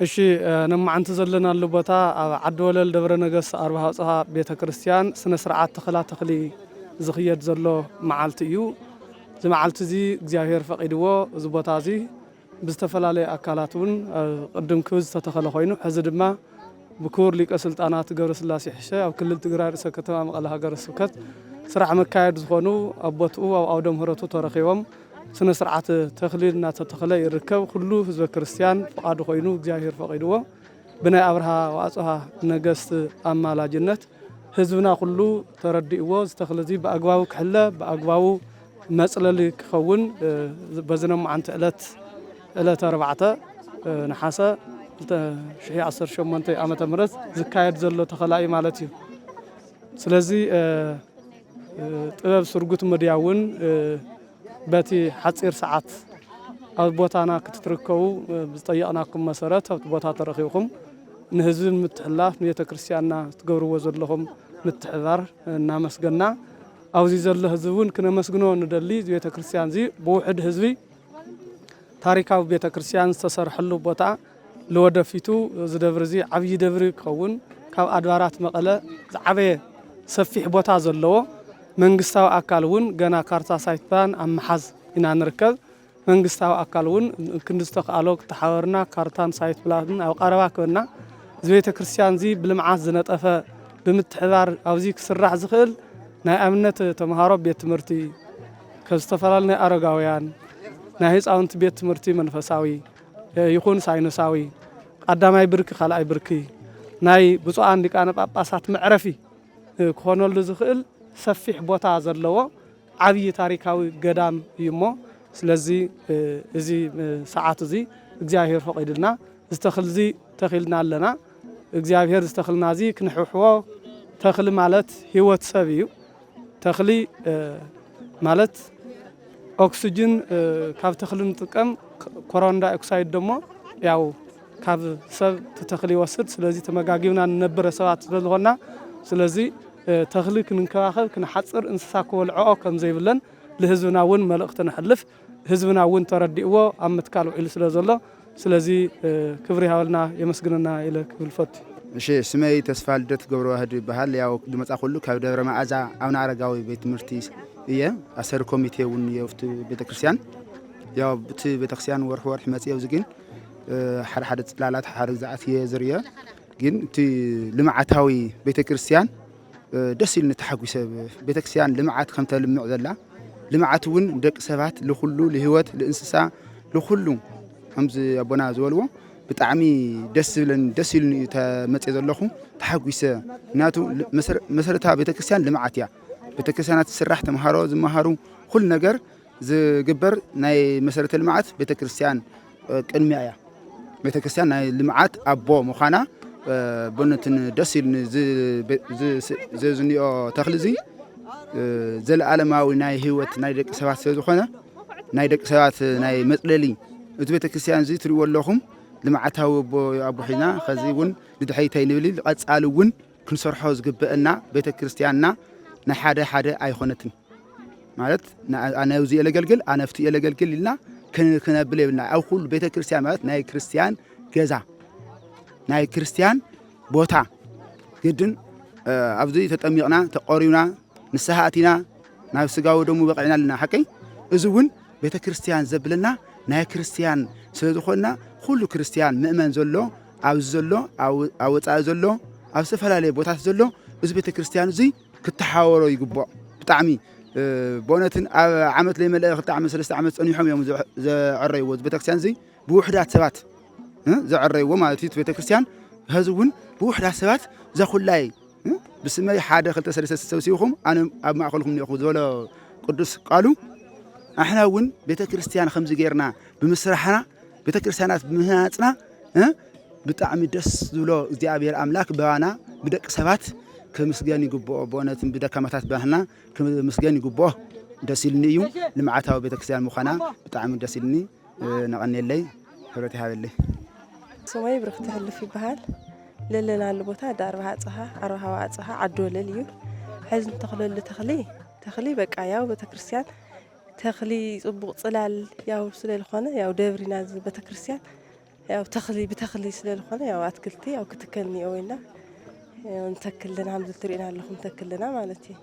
እሺ ነማዓንቲ ዘለና ኣሎ ቦታ ኣብ ዓዲ ወለል ደብረ ነገስ ኣርባሃ ጽሃ ቤተክርስትያን ስነ ስርዓት ተኽሊ ዝኽየድ ዘሎ መዓልቲ እዩ እዚ መዓልቲ እዚ እግዚአብሔር ፈቂድዎ እዚ ቦታ እዚ ብዝተፈላለየ ኣካላት እውን ቅድም ክብዝ ዝተተኸለ ኮይኑ ሕዚ ድማ ብክቡር ሊቀ ስልጣናት ገብረስላሴ ሕሸ ኣብ ክልል ትግራይ ርእሰ ከተማ መቐለ ሃገረ ስብከት ስራሕ መካየድ ዝኾኑ ኣቦትኡ ኣብ ኣውደ ምህረቱ ተረኺቦም ስነ ስርዓት ተኽሊ እናተተኸለ ይርከብ ኩሉ ህዝበ ክርስቲያን ፍቃዱ ኮይኑ እግዚአብሔር ፈቂድዎ ብናይ ኣብርሃ ወአጽሃ ነገስት ኣማላጅነት ህዝብና ኩሉ ተረዲእዎ ዝተኽሊ እዚ ብኣግባቡ ክሕለ ብኣግባቡ መጽለሊ ክኸውን በዝነም ዓንቲ ዕለት 4 ነሓሰ 2018 ዓመተ ምህረት ዝካየድ ዘሎ ተኸላኢ ማለት እዩ ስለዚ ጥበብ ስርጉት መድያውን በቲ ሓፂር ሰዓት ኣብ ቦታና ክትትርከቡ ዝጠየቕናኩም መሰረት ኣብ ቦታ ተረኺብኩም ንህዝብ ምትሕላፍ ንቤተክርስትያንና ትገብርዎ ዘለኹም ምትሕባር እናመስገና ኣብዚ ዘሎ ህዝብ እውን ክነመስግኖ ንደሊ ቤተክርስትያን እዚ ብውሕድ ህዝቢ ታሪካዊ ቤተክርስትያን ዝተሰርሐሉ ቦታ ለወደፊቱ ዝደብር እዚ ዓብይ ደብሪ ክኸውን ካብ ኣድባራት መቐለ ዝዓበየ ሰፊሕ ቦታ ዘለዎ መንግስታዊ ኣካል እውን ገና ካርታ ሳይት ፕላን ኣብ መሓዝ ኢና ንርከብ መንግስታዊ ኣካል እውን ክንዲ ዝተኽኣሎ ክተሓወርና ካርታን ሳይት ፕላን ኣብ ቀረባ ክበና እዚ ቤተክርስትያን እዚ ብልምዓት ዝነጠፈ ብምትሕባር ኣብዚ ክስራሕ ዝኽእል ናይ ኣብነት ተምሃሮ ቤት ትምህርቲ ካብ ዝተፈላለዩ ናይ ኣረጋውያን ናይ ህፃውንቲ ቤት ትምህርቲ መንፈሳዊ ይኹን ሳይንሳዊ ቀዳማይ ብርኪ ካልኣይ ብርኪ ናይ ብፁዓን ሊቃነ ጳጳሳት መዕረፊ ክኾነሉ ዝኽእል ሰፊሕ ቦታ ዘለዎ ዓብይ ታሪካዊ ገዳም እዩ እሞ ስለዚ እዚ ሰዓት እዚ እግዚአብሔር ፈቂድልና ዝተኽል እዚ ተኺልና ኣለና እግዚአብሔር ዝተኽልና እዚ ክንሕሕዎ ተኽሊ ማለት ህይወት ሰብ እዩ ተኽሊ ማለት ኦክሲጅን ካብ ተኽሊ ንጥቀም ኮሮን ዳይኦክሳይድ ደሞ ያው ካብ ሰብ ተተኽሊ ይወስድ ስለዚ ተመጋጊብና ንነብረ ሰባት ስለዝኾና ስለዚ ተኽሊ ክንንከባኸብ ክንሓፅር እንስሳ ክበልዖ ከም ዘይብለን ለህዝብና እውን መልእኽቲ ንሕልፍ ህዝብና እውን ተረዲእዎ ኣብ ምትካል ውዒሉ ስለ ዘሎ ስለዚ ክብሪ ሃበልና የመስግነና ኢለ ክብል ፈቱ እሺ ስመይ ተስፋ ልደት ገብረ ዋህድ ይበሃል ያው ድመጻ ኩሉ ካብ ደብረ መዓዛ ኣብና አረጋዊ ቤት ትምህርቲ እየ ኣሰር ኮሚቴ እውን የፍቱ ቤተክርስትያን ያው ብቲ ቤተክርስትያን ወርሕ መጽየው ዝግን ሓደ ጽላላት ሓደ ግዛዓት የዝርየ ግን እቲ ልምዓታዊ ቤተክርስትያን ደስ ኢልኒ ተሓጒሰ ቤተክርስትያን ልምዓት ከም ተልምዕ ዘላ ልምዓት እውን ደቂ ሰባት ለኩሉ ለህይወት ለእንስሳ ለኩሉ ከምዚ ኣቦና ዝበልዎ ብጣዕሚ ደስ ኢልኒ ተመጽ ዘለኹ ተሓጒሰ ናቱ መሰረታዊ ቤተክርስትያን ልምዓት እያ ቤተክርስትያናት ስራሕ ተምሃሮ ዝመሃሩ ኩሉ ነገር ዝግበር ናይ መሰረተ ልምዓት ቤተክርስትያን ቅድሚያ እያ ቤተክርስትያን ናይ ልምዓት ኣቦ ምዃና በነትን ደስ ኢልኒ ዝኒኦ ተኽሊ እዚ ዘለዓለማዊ ናይ ህይወት ናይ ደቂ ሰባት ስለዝኾነ ናይ ደቂ ሰባት ናይ መጽለሊ እቲ ቤተክርስትያን እዚ ትሪእዎ ኣለኹም ልምዓታዊ ኣቦ ሒና ከዚ እውን ንድሕሪተይ ንብል ቀጻሊ እውን ክንሰርሖ ዝግበአና ቤተክርስትያንና ናይ ሓደ ኣይኾነትን ማለት ኣነ እዚ የለገልግል ኣነ ፍቲ የለገልግል ኢልና ክነብል ይብልና ኣብ ኩሉ ቤተክርስትያን ማለት ናይ ክርስቲያን ገዛ ናይ ክርስቲያን ቦታ ግድን ኣብዚ ተጠሚቕና ተቆሪብና ንስሓኣቲና ናብ ስጋው ደሙ በቂዕና ኣለና ሓቀይ እዚ እውን ቤተክርስትያን ዘብለና ናይ ክርስቲያን ስለዝኾና ኩሉ ክርስቲያን ምእመን ዘሎ ኣብዚ ዘሎ ኣብ ወፃኢ ዘሎ ኣብ ዝተፈላለዩ ቦታት ዘሎ እዚ ቤተክርስትያን እዚ ክተሓወሮ ይግባእ ብጣዕሚ በእውነትን ኣብ ዓመት ለይመልአ 2 ዓመት 3 ዓመት ፀኒሖም እዮም ዘዕረይዎ እዚ ቤተክርስትያን እዚ ብውሕዳት ሰባት ዘዕረይዎ ማለት እዩ ቤተክርስትያን ህዝብ እውን ብውሕዳት ሰባት ዘኹላይ ብስመይ 1 2 3 ሰብሲብኹም ኣነ ኣብ ማእኸልኩም ንኹ ዝበሎ ቅዱስ ቃሉ ኣሕና እውን ቤተክርስትያን ከምዚ ጌርና ብምስራሕና ቤተክርስትያናት ብምህናፅና ብጣዕሚ ደስ ዝብሎ እግዚአብሔር ኣምላክ በባና ብደቂ ሰባት ከምስገን ይግብኦ በእውነትን ብደካማታት ባህና ከምስገን ይግብኦ ደስ ኢልኒ እዩ ልምዓታዊ ቤተክርስትያን ምዃና ብጣዕሚ ደስ ኢልኒ ነቐኒለይ ሕብረት ይሃበለይ ስመይ ብርክት ሕልፍ ይበሃል ለለናሉ ቦታ ዳርባሃ ጽሃ ኣርባሃ ጽሃ ዓዲ ወለል እዩ ሕዚ ተኽለሉ ተኽሊ በቃ ያው ቤተክርስትያን ተኽሊ ጽቡቕ ጽላል ያው ስለዝኾነ ያው ደብሪና ቤተክርስትያን ያው ተኽሊ ብተኽሊ ስለልኾነ ያው አትክልቲ ያው ክትከልኒ ወይና እንተክልና ሀምዝ ትሪና ኣለኹም ተክልና ማለት እዩ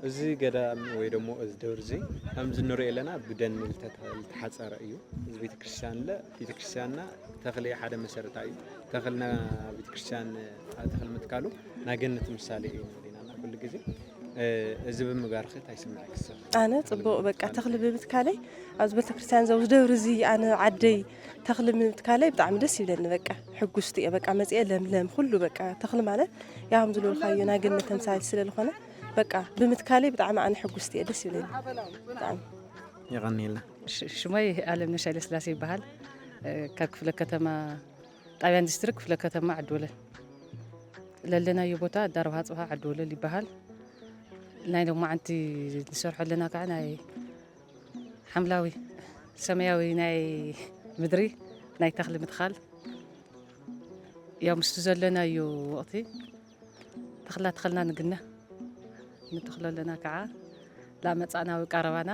እዚ ገዳም ወይ ደሞ እዚ ደብርዚ ሀምዝ ንሪኦ ኣለና ብደን ዝተሓፀረ እዩ እዚ ቤተክርስትያን ቤተክርስትያንና ተኽሊ ሓደ መሰረታዊ ተኽልና ቤተክርስትያን ተኽሊ ምትካሉ ናገነት ምሳሌ እዩ ንሪናና ኩሉ ግዜ እዚ ብምጋርኸ ታይስምዓክ ኣነ ጽቡቕ በቃ ተኽሊ ብምትካለይ ኣብዚ ቤተክርስትያን ዘው ደብርዚ ኣነ ዓደይ ተኽሊ ብምትካለይ ብጣዕሚ ደስ ይብለኒ በቃ ሕጉስቲ እየ በቃ መጽአ ለምለም ኩሉ በቃ ተኽሊ ማለት ያም ዝልልካዮ ናገነት ተምሳሌ ስለልኾነ በቃ ብምትካለይ ብጣዕሚ ኣነ ሕጉስቲ እየ ደስ ይብለኒ ብጣዕሚ ይغنيላ ሽሞይ ኣለምነሽ ኃይለስላሴ ይበሃል ካብ ክፍለ ከተማ ጣብያን ዲስትሪክት ክፍለ ከተማ ዓድወለን ለለናዮ ቦታ ዳርባ ጽባህ ዓድወለን ይበሃል ናይ ሎማዓንቲ ንሰርሖ ኣለና ከዓ ናይ ሓምላዊ ሰማያዊ ናይ ምድሪ ናይ ተኽሊ ምትኻል ያው ምስቲ ዘለናዮ ወቕቲ ተኽላ ተኽልና ንግነ ንተኽሎ ኣለና ከዓ ላመጻናዊ ቀረባና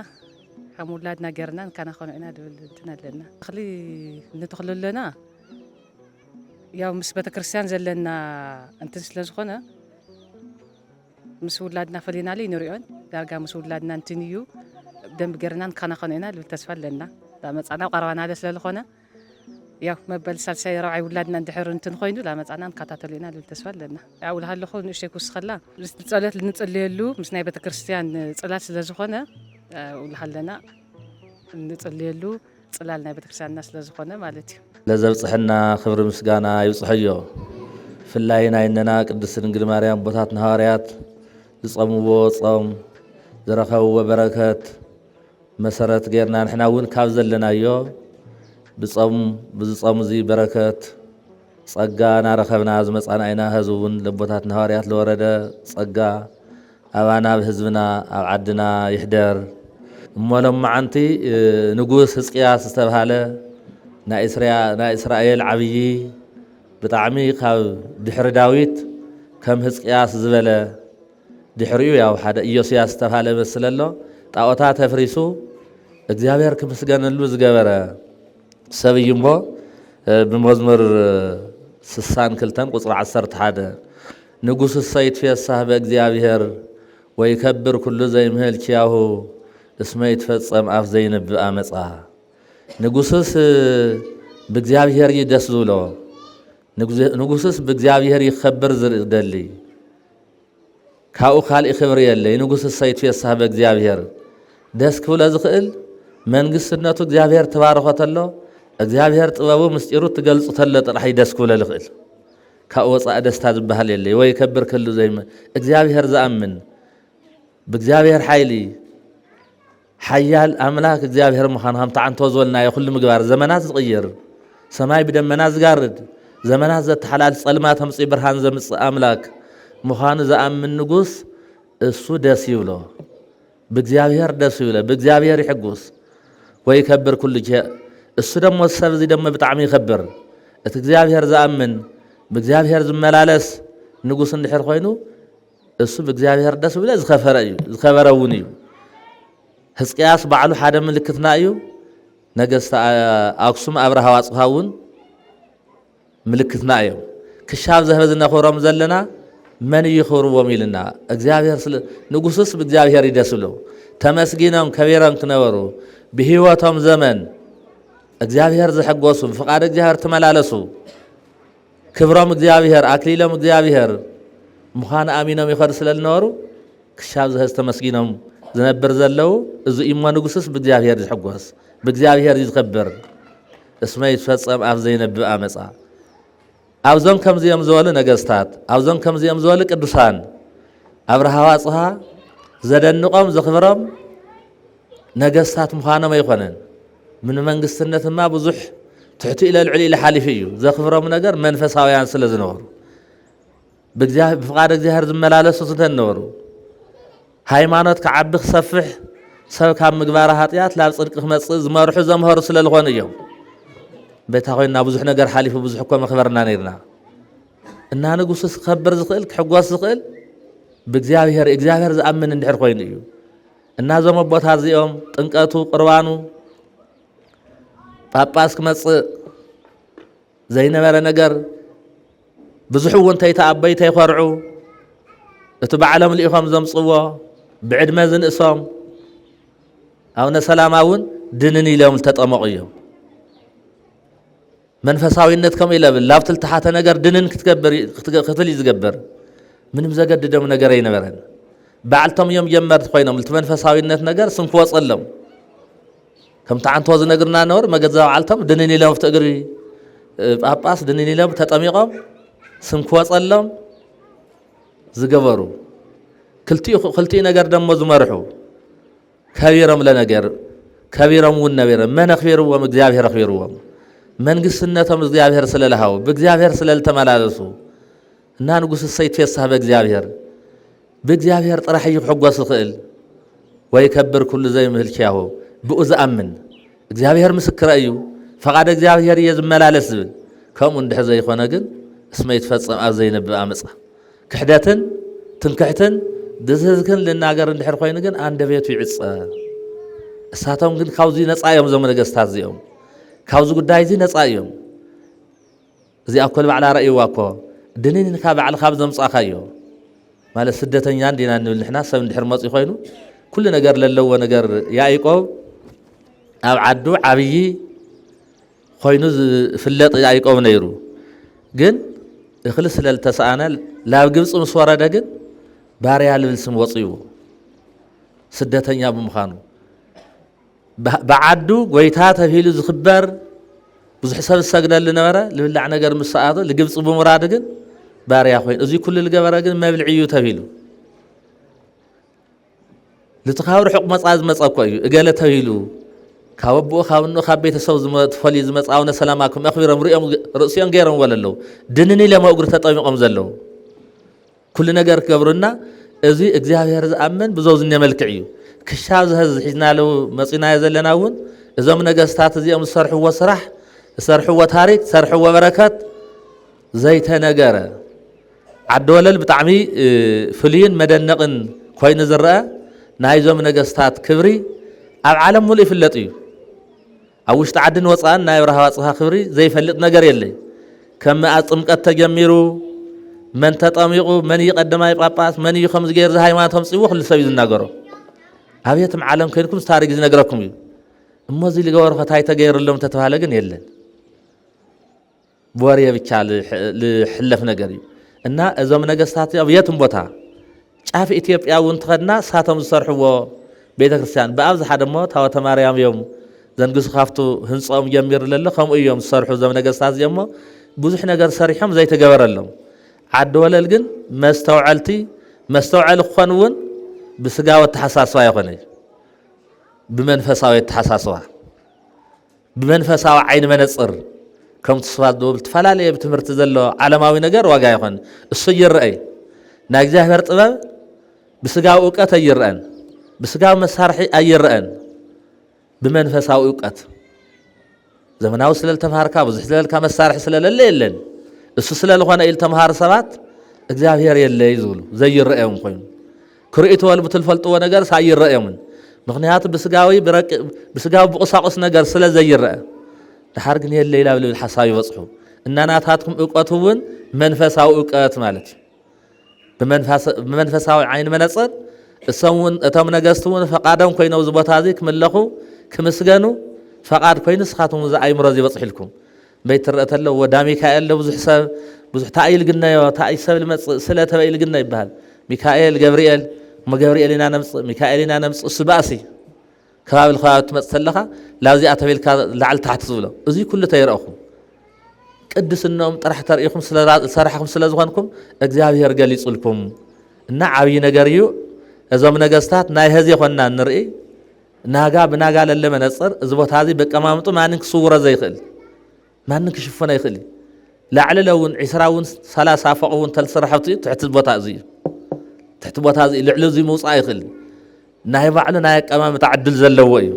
ከም ውላድና ገርና ንካናኸኖ ኢና ድብል እንትን ኣለና ተኽሊ ንተኽሎ ኣለና ያው ምስ ቤተክርስትያን ዘለና እንትን ስለ ዝኾነ ምስ ውላድና ፈሊናለ ንሪኦን ዳርጋ ምስ ውላድና እንትን እዩ ደንብ ገርና ንካናኸኖ ኢና ድብል ተስፋ ኣለና ላመጻናዊ ቀረባና ስለ ዝኾነ ያው መበል ሳልሳይ ረብዓይ ውላድና እንድሕር እንትን ኮይኑ ላመጻና ንካታተሉ ኢና ድብል ተስፋ ኣለና ያው ልሃለኹ ንእሽተይ ክውስኸላ ጸሎት ንጽልየሉ ምስ ናይ ቤተክርስትያን ጽላት ስለ ዝኾነ ውልሃለና ንጽልየሉ ጽላል ናይ ቤተክርስትያንና ስለ ዝኾነ ማለት እዩ ለዘብጽሕና ክብሪ ምስጋና ይብጽሕዮ ፍላይ ናይነና ቅድስት ድንግል ማርያም ቦታትና ሐዋርያት ዝጸምዎ ጾም ዝረኸብዎ በረከት መሰረት ጌርና ንሕና እውን ካብ ዘለናዮ ብዝጾም እዚ በረከት ጸጋ ናረኸብና ዝመጻና ኢና ህዝቡ እውን ለቦታትና ሐዋርያት ለወረደ ጸጋ ኣባና ብህዝብና ኣብ ዓድና ይሕደር እሞሎም መዓንቲ ንጉስ ሕዝቅያስ ዝተባሃለ ናይ እስራኤል ዓብዪ ብጣዕሚ ካብ ድሕሪ ዳዊት ከም ሕዝቅያስ ዝበለ ድሕሪኡ ያው ሓደ ኢዮስያስ ዝተባሃለ መስለ ኣሎ ጣዖታት ኣፍሪሱ እግዚአብሔር ክምስገነሉ ዝገበረ ሰብ እዩ እሞ ብመዝሙር 62 ቁፅሪ 11 ንጉስ ሰይትፌሳህ በእግዚአብሔር ወይከብር ኩሉ ዘይምህል ኪያሁ እስመ ይትፈጸም አፍ ዘይንብእ አመፃ ንጉስስ ብእግዚአብሔር ይደስ ዝብሎ ንጉስስ ብእግዚአብሔር ይኸብር ዝደሊ ካብኡ ካልእ ክብሪ የለይ ንጉስስ ሰይትፌሳህ በእግዚአብሔር ደስ ክብሎ ዝኽእል መንግስትነቱ እግዚአብሔር ተባርኾ ተሎ እግዚአብሔር ጥበቡ ምስጢሩ ትገልጹ ተሎ ጥራሕ ደስ ክብሎ ዝኽእል ካብኡ ወፃእ ደስታ ዝበሃል የለይ ወይ ከብር ክሉ ዘይም እግዚአብሔር ዝኣምን ብእግዚአብሔር ሓይሊ ሓያል ኣምላክ እግዚአብሔር ምዃኑ ከም ተዓንቶ ዝበልናዮ ኩሉ ምግባር ዘመናት ዝቕይር ሰማይ ብደመና ዝጋርድ ዘመናት ዘተሓላልፍ ጸልማት ኣምፂ ብርሃን ዘምፅእ ኣምላክ ምዃኑ ዝኣምን ንጉስ እሱ ደስ ይብሎ ብእግዚአብሔር ደስ ይብሎ ብእግዚአብሔር ይሕጉስ ወይ ከብር ኩሉ እሱ ደሞ ሰብ እዚ ደሞ ብጣዕሚ ይኸብር እቲ እግዚአብሔር ዝኣምን ብእግዚአብሔር ዝመላለስ ንጉስ እንድሕር ኮይኑ እሱ ብእግዚአብሔር ደስ ይብሎ ዝኸበረ እውን እዩ ሕዝቅያስ ባዕሉ ሓደ ምልክትና እዩ ነገስተ ኣክሱም ኣብርሃ ዋፅኻ እውን ምልክትና እዮም ክሻብ ዘህበ ዝነኽብሮም ዘለና መን ይኽብርዎም ኢልና እግዚአብሔር ንጉስስ ብእግዚአብሔር ይደስ ይብሎ ተመስጊኖም ከቢሮም ክነበሩ ብህይወቶም ዘመን እግዚአብሔር ዝሕጎሱ ብፍቃድ እግዚአብሔር ተመላለሱ ክብሮም እግዚአብሔር ኣክሊሎም እግዚአብሔር ምዃኑ ኣሚኖም ይኸዱ ስለ ዝነበሩ ክሻብ ዝህዝ ተመስጊኖም ዝነብር ዘለው እዚ እሞ ንጉስስ ብእግዚአብሔር ዝሕጎስ ብእግዚአብሔር ዝኸብር እስመ ይትፈጸም አፍ ዘይነብእ አመፃ ኣብዞም ከምዚኦም ዝበሉ ነገስታት ኣብዞም ከምዚኦም ዝበሉ ቅዱሳን ኣብርሃ ዋፅኻ ዘደንቆም ዘኽብሮም ነገስታት ምዃኖም ኣይኮነን ምን መንግስትነት ድማ ብዙሕ ትሕቲ ኢለ ልዕሊ ኢለ ሓሊፉ እዩ ዘኽብሮም ነገር መንፈሳውያን ስለ ዝነበሩ ብፍቃድ እግዚአብሔር ዝመላለሱ ስለዝነበሩ ሃይማኖት ክዓቢ ክሰፍሕ ሰብ ካብ ምግባር ኃጢአት ናብ ጽድቂ ክመጽእ ዝመርሑ ዘምሃሩ ስለ ዝኾኑ እዮም ቤታ ኮይና ብዙሕ ነገር ሓሊፉ ብዙሕ እኮ መኽበርና ነይርና እና ንጉስስ ክኸብር ዝኽእል ክሕጎስ ዝኽእል ብእግዚአብሔር እግዚአብሔር ዝኣምን እንድሕር ኮይኑ እዩ እና ዞም ኣቦታት እዚኦም ጥንቀቱ ቁርባኑ ጳጳስ ክመጽእ ዘይነበረ ነገር ብዙሕ እውን ተይተኣበይተ ይኸርዑ እቲ ባዕሎም ልኢኾም ዘምፅዎ ብዕድመ ዝንእሶም ኣቡነ ሰላማ እውን ድንን ኢሎም ዝተጠመቑ እዮም። መንፈሳዊነት ከምኡ ኢለብል ላብቲ ልተሓተ ነገር ድንን ክትል እዩ ዝገብር ምንም ዘገድዶም ነገር ኣይነበረን። ባዕልቶም እዮም ጀመርቲ ኮይኖም እቲ መንፈሳዊነት ነገር ስንክወፀሎም ከምቲ ዓንትዎ ዝነግርና ነበሩ መገዛ ባዕልቶም ድንን ኢሎም ኣብቲ እግሪ ጳጳስ ድንን ኢሎም ተጠሚቖም ስንክወፀሎም ዝገበሩ ክልቲኡ ነገር ደሞ ዝመርሑ ከቢሮም ለነገር ከቢሮም እውን ነቢሮም መን ኣኽቢርዎም እግዚኣብሔር ኣኽቢርዎም መንግስትነቶም እግዚአብሔር ስለለሃው በእግዚአብሔር ስለልተመላለሱ እና ንጉስ ሰይት ይፈሳህ በእግዚአብሔር ጥራሕ ይሕጓስ ይኽእል ወይ ከብር ኩሉ ዘይምህልኪያው ብኡዝ አምን እግዚአብሔር ምስክር እዩ ፈቃድ እግዚአብሔር ይዝመላለስ ዝብል ከም እንድሕ ዘይኾነ ግን እስመ ይትፈጸም ኣብ ዘይነብብ አመጻ ክሕደትን ትንክሕትን ድዝህዝክን ልናገር እንድሕር ኮይኑ ግን አንደበቱ ይዕጸ እሳቶም ግን ካብዚ ነፃ እዮም ዞም ነገስታት እዚኦም ካብዚ ጉዳይ እዚ ነፃ እዮም እዚ ኣኮል ባዕላ ረእይዋ እኮ ድንን ካብ ባዕል ካብ ዘምፃኻዮ ማለት ስደተኛ እንዲና ንብል ንሕና ሰብ እንድሕር መፂ ኮይኑ ኩሉ ነገር ለለዎ ነገር ያዕቆብ ኣብ ዓዱ ዓብይ ኮይኑ ዝፍለጥ ያዕቆብ ነይሩ ግን እኽሊ ስለልተሰኣነ ላብ ግብፅ ምስ ወረደ ግን ባርያ ልብል ስም ወፅዩ ስደተኛ ብምዃኑ بعدو قويتات هيلو زخبر بزح سب السجدة اللي نورا لبلع نجار مساعدة لجبس بمرادقن باريا خوين أزي كل اللي جبراقن ما بالعيو تهيلو لتخاور حق مصعد مصعب كويو قال تهيلو كابو خاونو خبيت الصوز متفلي زمت عاون سلامكم أخبر مريم رأسيان غيرهم ولا لو دنني لما أقول تطعم قمزلو كل نجار كبرنا أزي إجزاء هذا أمن بزوج النملك عيو كشاز هز حجنا له مصينا يزلنا ون إذا من جستات زي أم الصرح وصرح الصرح وتاريخ صرح وبركات زيت نجارة عدولة بتعمي فلين مدنقن كوين زرقة نايزو من جستات كبري العالم ملي فلتيو أوش تعدن وصان نايبرها وصها كبري زي فلت نجار يلي كما أطمق التجميرو من تطميقو من يقدم أي باباس من يخمس غير زي ما تمسي وخل سوي النجارة هابيتم عالم كيركم ستارق زي نجاركم يو أما زي اللي جوار فتاي تغير لهم تتوهلقن يلن بواريا بيتشال لحلف نجاري إنها إذا من نجستاتي أبيتم بطا شاف إثيوبيا وانتخدنا ساتهم الصرحوا بيت كريستيان بأبز حدا موت هوا تماريام يوم زنقص خافتو هنصام يمير لله خم يوم الصرحوا زي من نجستات يوم بوزح نجار صريحهم زي تجبر لهم عدوا للجن ما استوعلتي ما استوعل خانون بسجاوة تحساسوا يا خني بمنفساوي تحساسوا بمنفساوي عين منصر كم تصفات دوب تفلالي بتمرت زلوا علماوي نجار واقع يا خن الصير رأي ناجزه مرتبة بسجاو وقت يرأن بسجاو مسارحي أيرأن بمنفساوي وقت زمان أوصل التمهار كابوز حلال كم مسارحي سلال الليل السلال خوانا إل تمهار سبات እግዚአብሔር የለ ይዙሉ ዘይረአዮም ኮይኑ ክርኢት ወል በትልፈልጦ ነገር ሳይረአዮም ምክንያቱ በስጋው በቁሳቁስ ነገር ስለ ዘይረአ ድሓር ግን የለ ይላል ሐሳብ ይወጽሑ እናናታትኩም እውቀቱን መንፈሳዊ እውቀት ማለት በመንፈሳዊ አይን መነጽር እሰውን እቶም ነገስቱን ፈቃዶም ኮይነው ዝቦታ እዚ ክመለኹ ክምስገኑ ፈቃድ ኮይኑ ስኻቱም ዛ አይምሮ ይወጽሕልኩም በይትረአተለው ወዳ ሚካኤል ለብዙሕ ሰብ ብዙሕ ታይል ግናዮ ታይ ሰብ ስለ ተበይል ግና ይባል ሚካኤል ገብርኤል መገብርኤልና ነምጽ ሚካኤልና ነምጽ ስባሲ ከባብል ኻት መጽለኻ ላዚ አተበልካ ለዓል ታሕት ዝብሎ እዚ ኩሉ ተይረኹ ቅድስናኦም ጥራሕ ተርእኹም ስለ ሰራሕኩም ስለ ዝኾንኩም እግዚአብሔር ገሊጹልኩም እና ዓብይ ነገር እዩ እዞም ነገስታት ናይ ህዚ ይኾንና ንርኢ ናጋ ብናጋ ለለ መነጽር እዚ ቦታ እዚ በቀማምጡ ማንን ክስውሮ ዘይኽእል ማንን ክሽፈና ይኽእል لعل لون عسراون ثلاثة فقون تلسرحتي تحت البطاء زي تحت البطاء زي لعل زي موصع يخل ناي بعلنا ناي أمام تعدل زلوي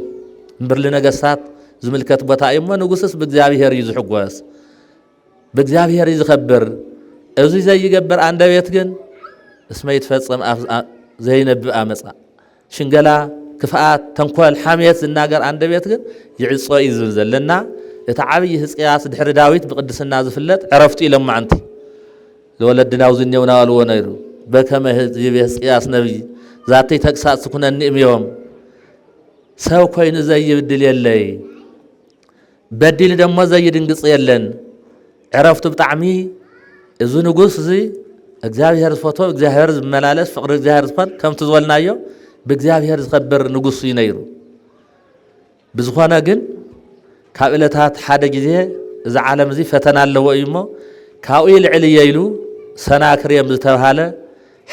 برلنا قصات زملكة بطاء ما نقصص بجزابير يزحق واس بجزابير يزخبر أزي زي يجبر عن دبيتكن اسمه يتفصم زي نبأ مسا شنقلا كفاءات تنقل حامية الناقر عن دبيتكن يعصوا يزلزل لنا ዓብይ ሕዝቅያስ ድሕሪ ዳዊት ብቅድስና ዝፍለጥ ዕረፍቱ ኢሎም ማዓንቲ ለወለድና ውዝኔውና አልዎ ነይሩ በከመ ይቤ ሕዝቅያስ ነቢይ ዛተይ ተግሳጽ ኩነኒ እምዮም ሰብ ኮይኑ ዘይብድል የለይ በዲል ደሞ ዘይድንግጽ የለን ዕረፍቱ ብጣዕሚ እዚ ንጉስ እዚ እግዚአብሔር ዝፈቶ እግዚአብሔር ዝመላለስ ፍቅሪ እግዚአብሔር ዝኮን ከምቲ ዝበልናዮ ብእግዚአብሔር ዝኸብር ንጉስ እዩ ነይሩ ብዝኾነ ግን ካብ ዕለታት ሓደ ግዜ እዚ ዓለም እዚ ፈተና ኣለዎ እዩ እሞ ካብኡ ልዕል እየ ኢሉ ሰናክሬም ዝተባሃለ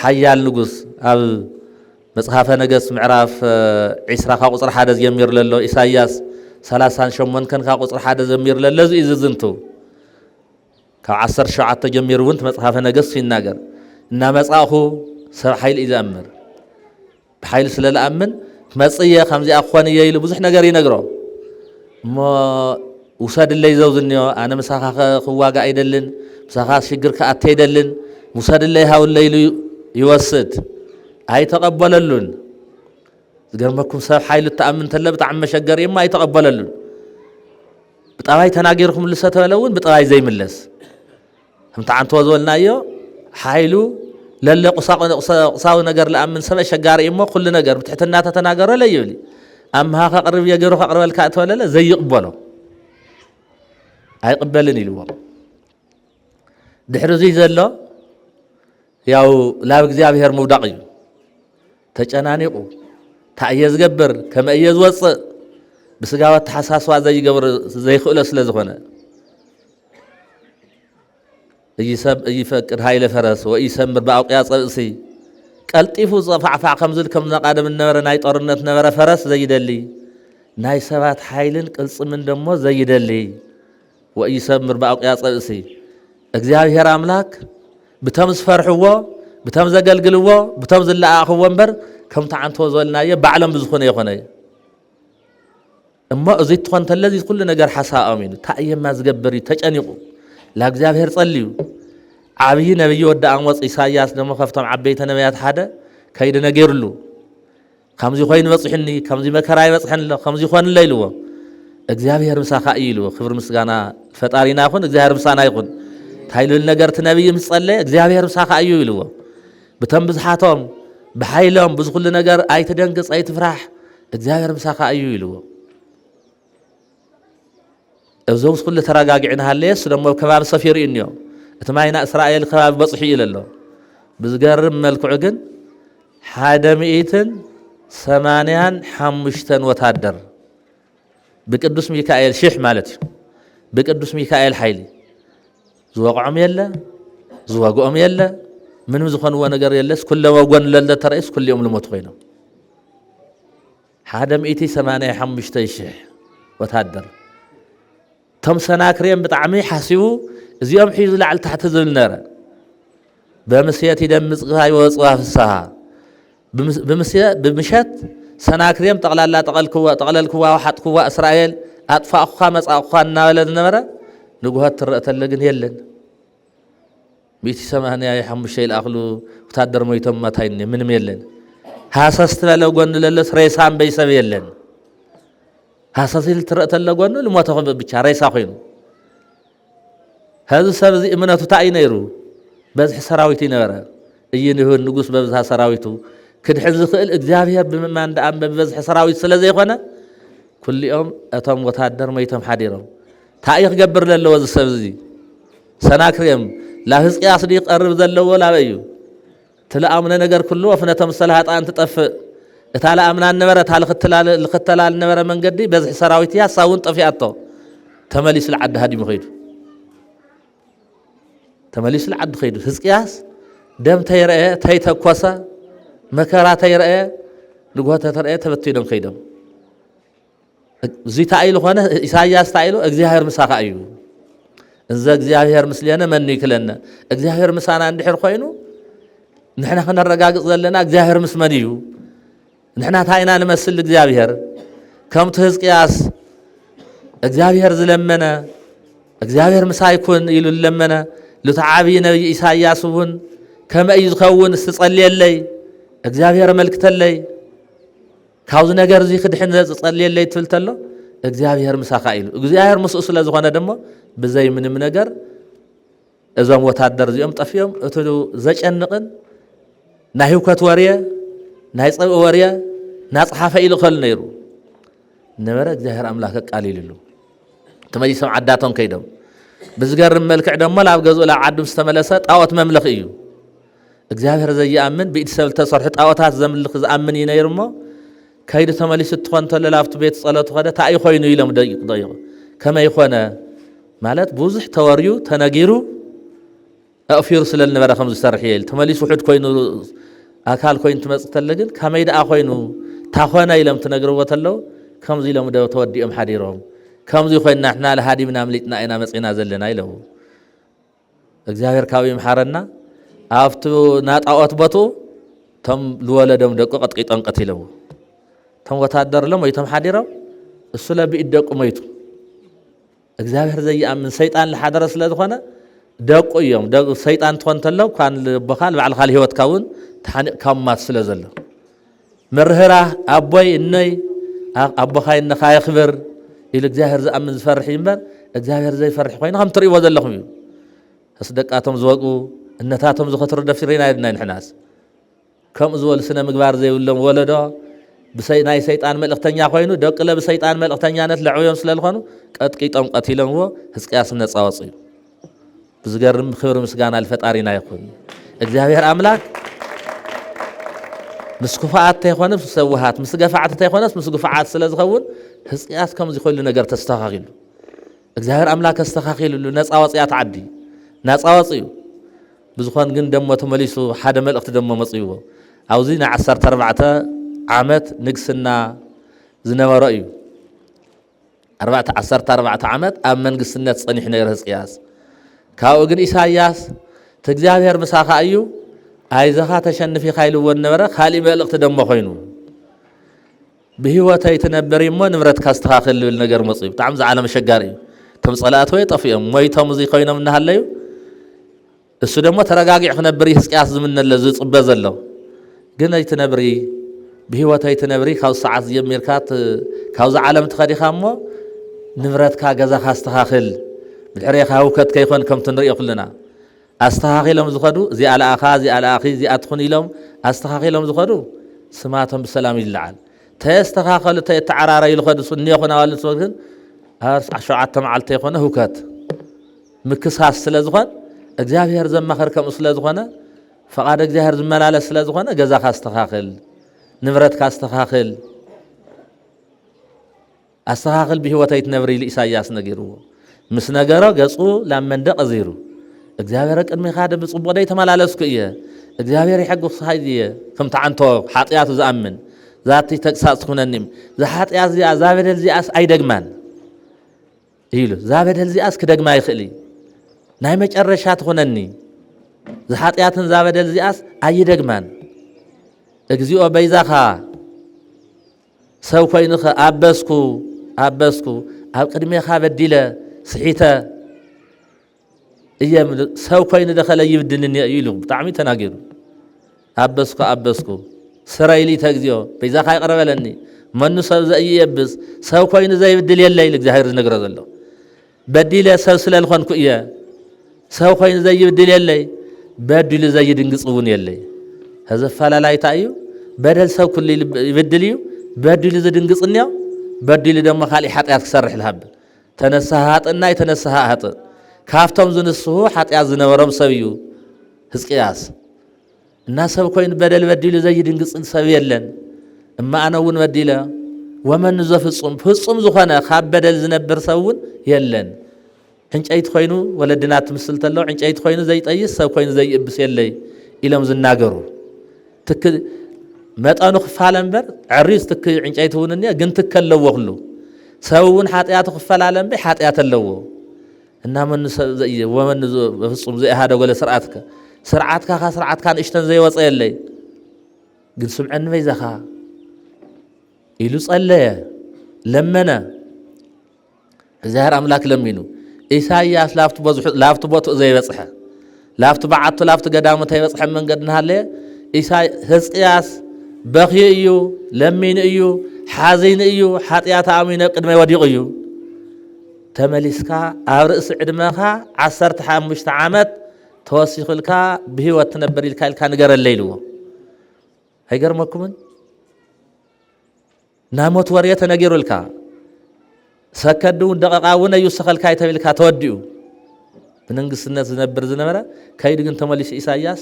ሓያል ንጉስ ኣብ መጽሓፈ ነገሥት ምዕራፍ 20 ካብ ቁፅሪ 1 ጀሚሩ ዘሎ ኢሳይያስ 38 ካብ ቁፅሪ 1 ጀሚሩ ዘሎ እዚ ዝዝንቱ ካብ 17 ጀሚሩ እውን መጽሓፈ ነገሥት ይናገር እና መጻኹ ሰብ ሓይል እዩ ዝኣምር ብሓይል ስለ ዝኣምን መጽየ ከምዚኣ ክኾን እየ ኢሉ ብዙሕ ነገር ይነግሮ እሞ ውሰድለይ ዘውዝንዮ ኣነ ምሳኻ ክዋጋእ ኣይደልን ምሳኻ ሽግር ክኣተ ኣይደልን ውሰድለይ ሃውለይ ኢሉ ይወስድ ኣይተቐበለሉን ዝገርመኩም ሰብ ሓይሉ ተኣምን ተለ ብጣዕሚ መሸገር እሞ ኣይተቐበለሉን ብጠባይ ተናጊርኩም ልሰተበለ እውን ብጠባይ ዘይምለስ ከምቲ ዓንትዎ ዝበልናዮ ሓይሉ ለለ ቁሳዊ ነገር ለኣምን ሰብ ኣሸጋሪ እሞ ኩሉ ነገር ብትሕትና ተተናገሮ ለይብል ኣምሃ ከቅርብ የገይሩ ከቅርበልካ እተበለለ ዘይቕበሎ ኣይቕበልን ኢልዎ ድሕሪ እዚ ዘሎ ያው ላብ እግዚአብሔር ምውዳቕ እዩ ተጨናኒቁ ታእየ ዝገብር ከመ እየ ዝወፅእ ብስጋወት ተሓሳስባ ዘይገብር ዘይኽእሎ ስለ ዝኾነ እይፈቅድ ሃይለ ፈረስ ወኢሰምር ብኣውቅያ ፀብእሲ ቀልጢፉ ፀፋዕፋዕ ከምዝብል ከም ነቃደም ነበረ ናይ ጦርነት ነበረ ፈረስ ዘይደሊ ናይ ሰባት ሓይልን ቅልፅምን ደሞ ዘይደሊ ወኢሰምር ብኣውቅያ ፀብእሲ እግዚአብሔር ኣምላክ ብቶም ዝፈርሕዎ ብቶም ዘገልግልዎ ብቶም ዝለኣኽዎ እምበር ከምቲ ዓንትዎ ዝበልናዮ ባዕሎም ብዝኾነ ይኾነ እሞ እዚ ትኾን ተለዚ ኩሉ ነገር ሓሳቦም ኢሉ ታእየማ ዝገብር እዩ ተጨኒቁ ለእግዚአብሔር ጸልዩ ዓብይ ነብይ ወዲ ኣሞጽ ኢሳይያስ ደሞ ከፍቶም ዓበይቲ ነቢያት ሓደ ከይዲ ነጌሩሉ ከምዚ ኮይኑ በጽሕኒ ከምዚ መከራ ይበጽሐን ኣሎ ከምዚ ይኾንለ ኢልዎ እግዚአብሔር ምሳኻ እዩ ኢልዎ ክብሪ ምስጋና ፈጣሪና ይኹን እግዚአብሔር ምሳና ይኹን ታይሉል ነገር ቲ ነብይ ምስ ጸለየ እግዚአብሔር ምሳኻ እዩ ኢልዎ ብቶም ብዝሓቶም ብሓይሎም ብዙ ኩሉ ነገር ኣይትደንግጽ ኣይትፍራሕ እግዚአብሔር ምሳኻ እዩ ኢልዎ እዞም ኩሉ ተረጋጊዕና ሃለየስ ደሞ ከባቢ ሰፊር እዩ እንዮ እቲ ማይና እስራኤል ከባቢ በጽሑ ኢለ ኣሎ ብዝገርም መልክዑ ግን 185 ወታደር ብቅዱስ ሚካኤል ሽሕ ማለት እዩ ብቅዱስ ሚካኤል ሓይሊ ዝወቅዖም የለ ዝወግኦም የለ ምንም ዝኾንዎ ነገር የለስ ኩሎም ወጎን ለለ ተረእስ ኩሎም ልሞት ኮይኖም 185,000 ወታደር ቶም ሰናክሬም ብጣዕሚ ሓሲቡ እዚኦም ሒዙ ላዕሊ ታሕቲ ዝብል ነረ በምስየት ይደምጽ ይወጽዋ ፍስሓ ብምሸት ሰናክሬም ጠቕላላ ጠቕለልክዋ ወሓጥክዋ እስራኤል ኣጥፋእኹኻ መጻእኹኻ እናበለ ዝነበረ ንጉሆት ትረአ ተለ ግን የለን 185 ይልኣኽሉ ወታደር ሞይቶም መታይኒ ምንም የለን ሃሳስ ትበለ ጎኑ ለለስ ሬሳን በይሰብ የለን ሃሳስ ትረአ ተለ ጎኑ ልሞተ ብቻ ሬሳ ኮይኑ هذا سبب إمانته تعينيرو بس سراويتي نورا يجينه النجوس بس سراويته كده حزق الإجابة بما عند أم بس سراويت سلزي خنا كل يوم أتم وتهدر ما يتم حديرهم تعيق جبر للوز السبزي سناكريم لا هزق يا صديق قرب ذل ولا بيو تلا أمنا نجار كله وفنا تمسلها أنت تطف تعال أمنا النورة تعال الختلال النورة من قدي بس سراويتي ساون طفيعته تمليس العد هادي مخيد تمليس العد خيدو هزقياس دم تيرأ تيتا كوسا مكرا تيرأ نقوة تيرأ تبتيدم خيدم زي تعيلو خوانا إساياس تعيلو اجزيهر مساقا أيو إنزا اجزيهر مسليانا من نيكلنا اجزيهر مسانا عند حر خوينو نحنا خنا الرقاق ظلنا اجزيهر مسمانيو نحنا تاينا نمثل اجزيهر كم تهزقياس اجزيهر زلمنا اجزيهر مسايكون يلو لمنا لتعابي نبي إساياس ون كما يزخون استصلي اللي እግዚአብሔር መልክተለይ ካውዝ ነገር እዚ ክድሕን ዝጸልየለይ ትልተሎ እግዚአብሔር ምሳኻ ኢሉ እግዚአብሔር ምስኡ ስለ ዝኾነ ደሞ ብዘይ ምንም ነገር እዞም ወታደር እዚኦም ጠፊዮም እቲ ዘጨንቕን ናይ ህውከት ወርየ ናይ ፀብኢ ወርየ ናፅሓፈ ኢሉ ክኸል ነይሩ ነበረ እግዚአብሔር ኣምላክ ኣቃሊሉሉ ተመሊሶም ዓዳቶም ከይዶም ብዝገርም መልክዕ ደሞ ላብ ገዝኡ ላብ ዓዱ ዝተመለሰ ጣዖት መምለኽ እዩ እግዚአብሔር ዘይኣምን ብኢድ ሰብ ዝተሰርሑ ጣዖታት ዘምልኽ ዝኣምን እዩ ነይሩ እሞ ከይዱ ተመሊሱ እትኾን ተሎ ላብቲ ቤት ፀሎት ኸደ እንታይ ኮይኑ ኢሎም ደቂቑ ከመይ ኮነ ማለት ብዙሕ ተወርዩ ተነጊሩ ኣእፊሩ ስለ ዝነበረ ከም ዝሰርሕ እየ ተመሊሱ ውሑድ ኮይኑ ኣካል ኮይኑ ትመፅእ ተለ ግን ከመይ ደኣ ኮይኑ ታኾነ ኢሎም ትነግርዎ ተለዉ ከምዚ ኢሎም ተወዲኦም ሓዲሮም ከምዚ ኮይና ንሕና ለሃዲምና ምሊጥና ኢና መፂና ዘለና ኢለዉ እግዚአብሔር ካብኡ ይምሓረና ኣብቲ ናጣዖት ቦትኡ ቶም ዝወለዶም ደቁ ቀጥቂጦም ቀቲለዎ ቶም ወታደር ሎም ወይቶም ሓዲሮም እሱ ለብኢድ ደቁ ሞይቱ እግዚአብሔር ዘይኣምን ሰይጣን ዝሓደረ ስለ ዝኾነ ደቁ እዮም ሰይጣን ትኾን ተለው ኳን ልቦኻ ንባዕልኻ ህይወትካ እውን ተሓኒቕካ ማት ስለ ዘሎ ምርህራህ ኣቦይ እነይ ኣቦኻ ይነኻ ይኽብር ኢሉ እግዚአብሔር ዝኣምን ዝፈርሕ እምበር እግዚአብሔር ዘይፈርሕ ኮይኑ ከም ትርእይዎ ዘለኹም እዩ እስ ደቃቶም ዝወቁ እነታቶም ዝኸትሩ ደፊርና ይድና ንሕናስ ከምኡ ዝበሉ ስነ ምግባር ዘይብሎም ወለዶ ናይ ሰይጣን መልእኽተኛ ኮይኑ ደቅለ ብሰይጣን መልእኽተኛነት ለዕብዮም ስለ ዝኾኑ ቀጥቂጦም ቀቲሎምዎ ሕዝቅያስ ነፃ ወፂ እዩ ብዝገርም ክብሪ ምስጋና ልፈጣሪና ይኹን እግዚአብሔር ኣምላክ ምስ ክፉዓት ተይኮነስ ምስ ሰውሃት ምስ ገፋዓት ተይኮነስ ምስ ግፉዓት ስለ ዝኸውን ሕዝቅያስ ከምዚ ኩሉ ነገር ተስተኻኺሉ እግዚአብሔር ኣምላክ ተስተኻኺሉሉ ነፃ ወፂያ ተዓዲ ነፃ ወፂኡ ብዝኾን ግን ደሞ ተመሊሱ ሓደ መልእኽቲ ደሞ መፅይዎ ኣብዚ ናይ 14 ዓመት ንግስና ዝነበረ እዩ 14 ዓመት ኣብ መንግስትነት ፀኒሑ ነይሩ ሕዝቅያስ ካብኡ ግን ኢሳያስ ትእግዚአብሔር ምሳኻ እዩ ኣይዘኻ ተሸንፊኻ ኢልዎ ነበረ ካሊእ መልእኽቲ ደሞ ኮይኑ ብሂወተይ ትነብር እሞ ንብረትካ ዝተኻኽል ዝብል ነገር መፅዩ ብጣዕሚ ዝዓለመ ሸጋር እዩ እቶም ፀላእት ወይ ጠፊኦም ሞይቶም እዚ ኮይኖም እናሃለዩ እሱ ደሞ ተረጋጊዕ ክነብር ሕዝቅያስ ዝምነለ ዝፅበ ዘሎ ግን ኣይትነብሪ ብሂወተይ ትነብሪ ካብ ሰዓት ጀሚርካ ካብዚ ዓለም ትኸዲኻ እሞ ንብረትካ ገዛኻ ዝተኻኽል ብድሕሪኻ ህውከት ከይኮን ከምቲ ንሪኦ ኩልና ኣስተኻኺሎም ዝኸዱ እዚኣ ለኣኻ እዚኣ ለኣኺ እዚኣ ትኹን ኢሎም ኣስተኻኺሎም ዝኸዱ ስማቶም ብሰላም ይልዓል ተስተኻኸሉ ተዓራረዩ ዝኸዱ እኒኦ ኩናዋሉ ግን 7 መዓልቲ ይኮነ ህውከት ምክሳስ ስለ ዝኾን እግዚአብሔር ዘማኽር ከምኡ ስለ ዝኾነ ፈቓድ እግዚአብሔር ዝመላለስ ስለ ዝኾነ ገዛኻ ኣስተኻኽል ንብረትካ ኣስተኻኽል ብሂወተይ ትነብሪ ኢሉ ኢሳያስ ነጊርዎ ምስ ነገሮ ገፁ ላብ መንደቕ ኣዚሩ እግዚአብሔር ቅድሚኻ ብፅቡቕ ደይ ተመላለስኩ እየ እግዚአብሔር ይሕጉስኻ እየ ከም ተዓንቶ ሓጢያቱ ዝኣምን ዛቲ ተግሳፅ ትኩነኒም ዝሓጢያት እዚኣ ዛ በደል እዚኣስ ኣይደግማን ኢሉ ዛ በደል እዚኣስ ክደግማ ይኽእል ናይ መጨረሻ ትኹነኒ ዝሓጢያትን ዛ በደል እዚኣስ ኣይደግማን እግዚኦ በይዛኻ ሰብ ኮይኑኸ ኣበስኩ ኣብ ቅድሜኻ በዲለ ስሒተ እየ ሰብ ኮይኑ ደኸለ ይብድልኒ ኢሉ ብጣዕሚ ተናጊሩ ኣበስኩ ስረይሊ ተግዚኦ በይዛኻ ይቕረበለኒ መኑ ሰብ ዘእየብስ ሰብ ኮይኑ ዘይብድል የለ ኢሉ እግዚአብሔር ዝነግሮ ዘሎ በዲለ ሰብ ስለ ልኾንኩ እየ ሰብ ኮይኑ ዘይብድል የለይ በዲሉ ዘይድንግፅ እውን የለይ هزفللايت أيو بدل سو كل يبدليو بدل زدنقص النيو بدل دم خالي حتى يكسرح الهب تنسهات الناي تنسهات كافتم زنسه حتى يزن ورم سويو هزقياس الناس سو كوين بدل زي يدنقص سويلن اما انا ون بديله ومن نزف فصم زخنا خاب بدل زنبر سوون يلن حنجايت خوينو ولدنا تمثل تلو حنجايت خوينو زي طيس سو كوين زي ابس يلي الى مزناغرو تك مطانو خفالنبر عريس تك حنجايت هونني ግን ተከለወخلو سوون حاطيات خفالالن بي حاطيات لو እና من زي ومن فصم زي هذا ولا سرعتك سرعتك اشتن زي وص يلي ግን سمعن بيزخ إلو صلى لمنا زهر أملاك لمينو إساياس لافت بوت زي بصحة لافت بعت لافت قدامه تي بصحة من قدنها ليه إساي هزقياس بخي إيو لمين إيو حازين إيو حاتيات عامين قد ما يوديقيو تمليسكا أرأس عدمها 15 عامات توصيخ لكا بهو تنبري لكا الكا نقر الليل هاي قرمكم ناموت ورية نقر لكا سكدون دقاقاون يوسخ الكا يتبي لكا توديو بننقص الناس نبر زنمرة كايدقن تمليس إساياس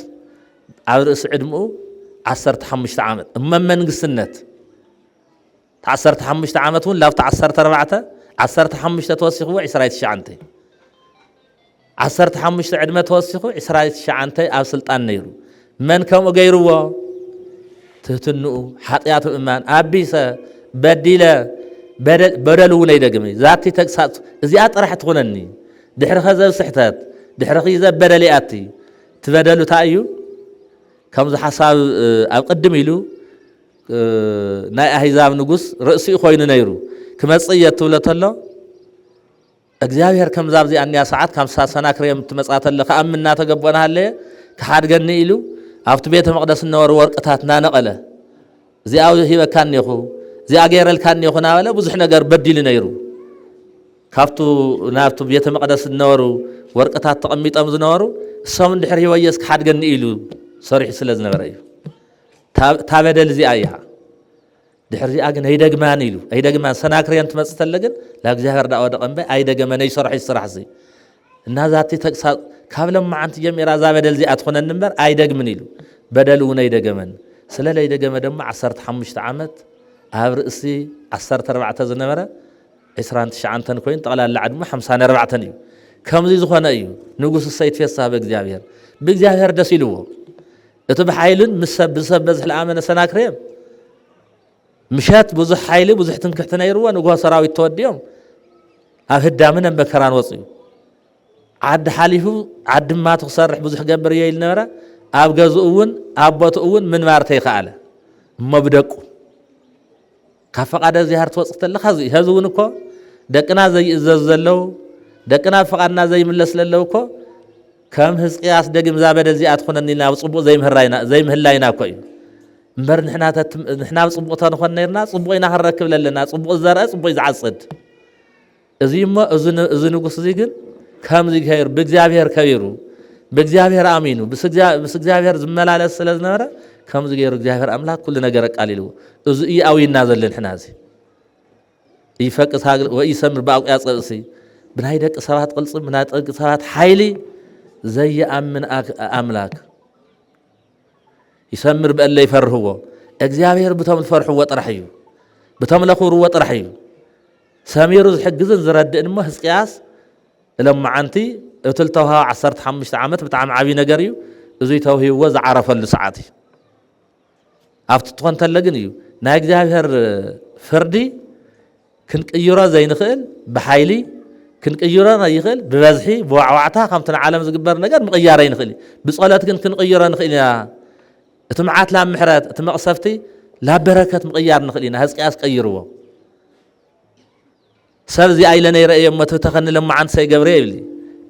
أرأس عدمه 15 عامات أما منقص النت 15 عامتون لا 15 توسخوا 10 شعنتي 15 عدمة توسخوا 10 شعنتي أو سلطان نيرو من كم غيروا تهتنوا حطيات الإيمان أبيسا بديلا بدلوا لي دقمي ذاتي تقصات زيات راح تغنني دحر خزا صحتات دحر خيزا بدلياتي تبدلوا تايو كم ذا حساب أقدم يلو ناي أحزاب نقص رأسي خوين نيرو كما تصيت ولت الله እግዚአብሔር ከም ዛብዚ አንያ ሰዓት 50 ሰና ክሬም ትመጻተ ለኸ አምና ተገበና አለ ከሐድገኒ ኢሉ አፍት ቤተ መቅደስ ነወር ወርቅታት ናነቀለ እዚያው ሂበካን ይኹ እዚያ ገይረልካን ይኹና ወለ ብዙሕ ነገር በዲል ነይሩ ካፍቱ ናፍቱ ቤተ መቅደስ ነወሩ ወርቅታት ተቀሚጠም ዝነወሩ እሶም እንድሕር ሂወየስ ከሐድገኒ ኢሉ ሰሪሕ ስለዝነበረ እዩ ታበደል እዚኣ እያ ድሕር እዚኣ ግን ኣይደግማን ኢሉ ኣይደግማን ሰናክሬን ትመጽእ ተለግን ለእግዚአብሔር ዳወደ ቀንበ ኣይደገመን ይሰርሕ ይስራሕ ዚ እና ዛቲ ተቅሳ ካብለም ማዓንቲ ጀሚራ ዛ በደል እዚኣ ትኾነን እምበር ኣይደግምን ኢሉ በደል እውን ኣይደገመን ስለለ ኣይደገመ ደሞ 15 ዓመት ኣብ ርእሲ 14 ዝነበረ 29 ኮይን ጠቕላላ ዓድሙ 54 እዩ ከምዚ ዝኾነ እዩ ንጉስ ሰይትፌሳህ በእግዚአብሔር በእግዚአብሔር ደስ ኢልዎ እቲ ብሓይልን ምሰብ ብሰበዝሕ ለኣመነ ሰናክሬም مشات بزح حيلي بزح تنكحتنا يروى نقوها سراوي توديهم أهدا من بكران وصي عد حاليه عد ما تخسرح بزح قبر ييل نورا أبغى زؤون أبغى أون من مارتي خاله ما بدكوا كفق هذا زهر توصلت لخزي هزونكوا دكنا زي الزلوا دكنا فقدنا زي من لسللوكوا كم هز قياس دقم زابد زي أدخلنا نينا وصبوا زي مهلاينا كوي مبر نحنا صبوتنا نخون نيرنا صبوينا هركب لنا صبو الزرع صبو يزعصد ازيما ازنو قصديقن كم زي خير بእግዚአብሔር كبيرو بእግዚአብሔር امينو بእግዚአብሔር زملالس ስለዝነበረ كم زي خير እግዚአብሔር አምላክ كل ነገር ቃሊሉ እዚ ያውይና ዘለን حنازي يفقس ويسمر باقو ያጸጽሲ ብናይ ደቅ ሰባት ቅልጽ ብናይ ደቅ ሰባት ኃይሊ زي امن املاك يسمر بألا يفرهو እግዚአብሔር بتم الفرحو طرحيو بتم لخورو طرحيو سميرو زحجزن زردن ما حسقياس لما عنتي اتلتوها 15 عامت بتعم عبي نغريو ازي توهي وز عرفل ساعتي افت تكون تلغنيو نا እግዚአብሔር فردي كنقيرا زي نخل بحيلي كنقيرا يخل ببزحي بوعوعتا كمتن عالم زغبر ነገር مقيارا ينخل بصلات كنقيرا نخل اتمعات لا محرات اتمقصفتي لا بركه مقيار نخلينا حزقياس قيروا سبزي ايلنا يرأي متو تخن لما عن سي جبريل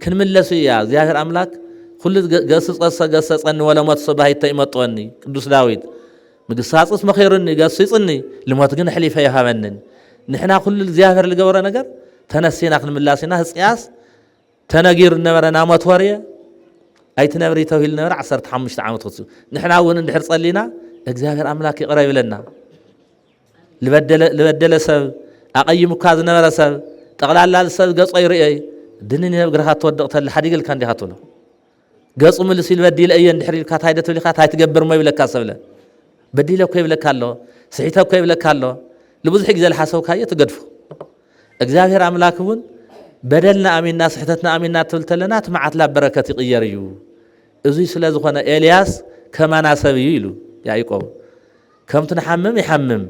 كن ملسو يا እግዚአብሔር አምላክ كل ገሰጸን ولا مت صباح يتيمطوني ቅዱስ ዳዊት ምግሳጽስ መخيرني ገሰጽني لموت ግን حليفه يهابنن نحنا كل እግዚአብሔር لገበረ ነገር ተነሲና ክንምላሲና ሕዝቅያስ ተነጊር ነበረና ሞት ወርየ ኣይትነብሪ ተውሂል ነበር 15 ዓመት ወጽ ንሕና ወን እንድሕር ጸሊና እግዚአብሔር አምላክ ይቅረብ ይለና ልበደለ ሰብ አቀይሙካ ዝነበረ ሰብ ጠቅላላ ሰብ ገጾ ይርአይ ድንን ነግረኻ ተወደቅተል ሓዲግል ካንዲ ሃቶሎ ገጹ ምልስ ይልበዲል እየ እንድሕር ኢልካ ታይደት ኢልካ ታይትገብር ሞ ይብለካ ሰብለ በዲለ እኮ ይብለካ ኣሎ ስሒተ እኮ ይብለካ ኣሎ ለብዙሕ ግዜ ለሓሰብካየ ትገድፉ እግዚአብሔር አምላክ እውን بدلنا أميننا صحتنا أميننا تلتلنا تمعت لا بركة يغيريو إذا سلازخنا إلياس كما ناسبي يلو يعقوب كم تنحمم يحمم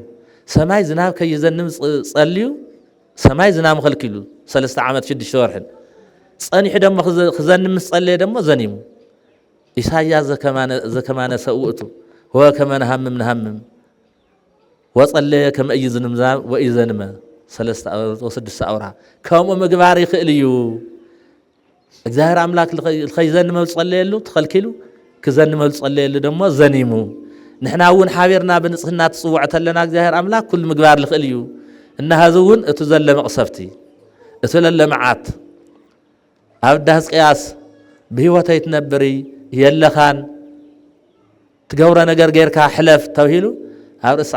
سماي زناب كي يزنم صليو سماي زنام خلكيلو 3 عامات شد شورحن صني حدا ما خزنم صلي دمو زنيمو إسايا زكمان سوؤتو هو كما نهمم وصلي كما يزنم زام وإذنم 3 أو 6 أورا كم مقبار يخليو እግዚአብሔር አምላክ ለኸይዘን መልጸለየሉ ተኸልኪሉ ክዘን መልጸለየሉ ደሞ ዘኒሙ نحنا ون حابرنا بنصحنا تصوعت لنا እግዚአብሔር አምላክ كل مقبار لخل እዩ እና هذون اتزل مقصفتي اتلل معات عبد حزقياس بهوته يتنبري يلخان تقورا نجر غيركا حلف توهيلو ابرس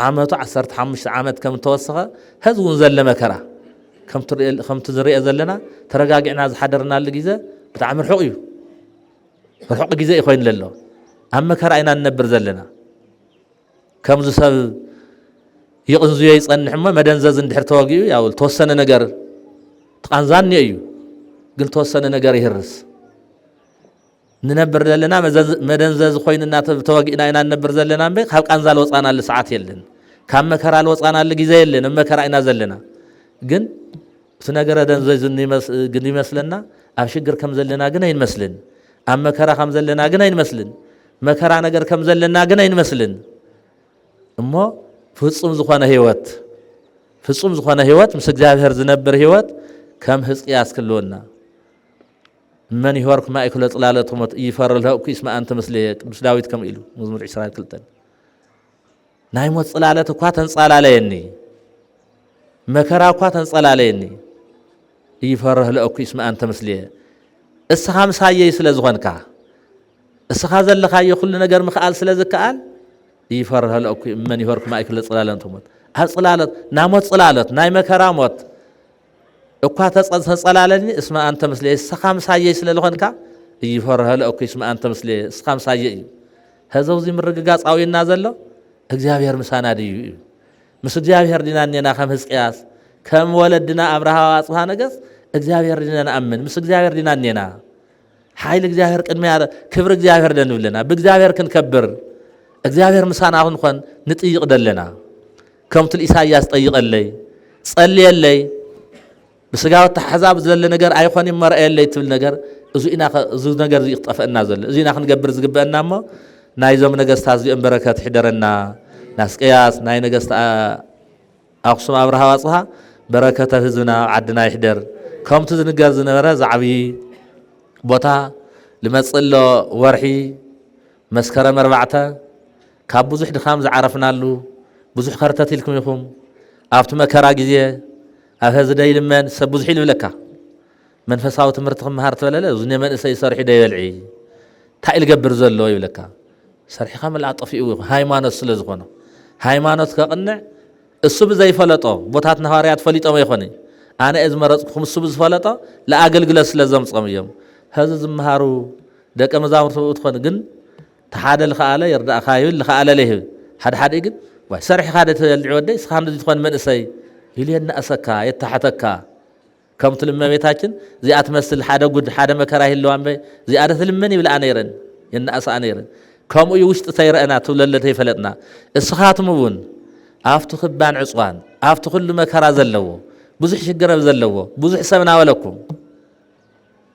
عامته 15 عامت كم توسخه هذون زل مكره كم تزري زلنا ترغاغعنا زحدرنا لغيزه بتاع مرحق እዩ مرحق غيزه يخوين لله أما مكر أين ننبر زلنا كم زسب يقنزو يصنع ما مدنزز اندحر تواقيو يا توسن نجار تقنزاني أيو قل توسن نجار يهرس ننبر زلنا مدنزز خوين النات تواقينا أين ننبر زلنا بيك هل قنزال وصانا لساعات يلن كم مكر على وصانا لجيزة يلن أما مكر أين زلنا قل سنجار دنزز قني مسلنا أبشجر كم زلنا قنين مسلن أما مكر كم زلنا قنين مسلن مكرا نجر كم زلنا جنين مسلن أما فتصم زخانة هيوت فتصم زخانة هيوت مسك جابر زنبر هيوت كم هسقياس كلونا من يهورك ما يكل طلالتهم يفر له كيس ما أنت مسليك بس داويت كم إلو مزمور إسرائيل كلتن نايموت طلالته قاتن صال عليني مكرا قاتن صال عليني يفر له كيس ما أنت مسليه السخام سايي سلزغنك السخازل لخايو كل نجار مخال سلازكال يفرها لك من يفرك ما يكل صلالة تومت هالصلالة ناموت صلالة نايم كرامات أقوات صلالة اسمها أنت مثلي السخام سايي سلالخنكا يفرها لك اسمها أنت مثلي السخام سايي هذا وزي من رجاج أو ينازل له እግዚአብሔር ምሳና ድዩ ምስ እግዚአብሔር ዲናኔና ከም ሕዝቅያስ ከም ወለድና አብርሃ አጽሃ ነገስ እግዚአብሔር ዲናና አምን ምስ እግዚአብሔር ዲናኔና ኃይል እግዚአብሔር ቅድሚያ ክብር እግዚአብሔር ደንብለና በእግዚአብሔር ክንከብር እግዚአብሔር ምሳና ሆን ንጥይቅ ደለና ከምትል ኢሳይያስ ጠይቀለይ ጸልየለይ بسجاو تحزاب زل نجار أيخون يمرأة اللي تقول نجار زو نجار يختفئنا زل زينا خن جبر زجبنا ما نايزم نجاست هذي بركات حدرنا ناس قياس ناي نجاست أقسم أبرها وصها بركات هزنا عدنا يحدر كم تزن نجار زنبرة زعبي بطا لما تصل ورحي مسكرة مربعته كابوزح دخام عرفنا له بوزح خرطات لكم يخم أفتح مكرا جزية هذا دايل من سبوز حلو لك من فساوت مرتهم هارت ولا لا زني من إسي صرح دايلعي تايل جبر زلوا يولك صرح خامل عطفي هاي ما نصل زغنا هاي ما نص كقنع الصب زي فلطة بطات نهاريات فليطة ما يخوني أنا إذا مرت خمس صب فلطة لا أقل جلس لازم صميم هذا زمهارو دك مزامر تخون جن تحادى الخالة يرد خايل الخالة له حد يجن وصرح خادت العودة سخان تخون من إسي يلي أن أسكا يتحتكا كم تلمّا بيتاچن زي أتمثل حدا قد حدا مكراه اللوان بي زي أتثلمني بلا أنيرن ين أس أنيرن كم يوشت سير أنا توللتي فلتنا الصخات مبون أفتو خبان عصوان أفتو كل مكرا زلو بزح شجرة زلو بزح سمنا ولكم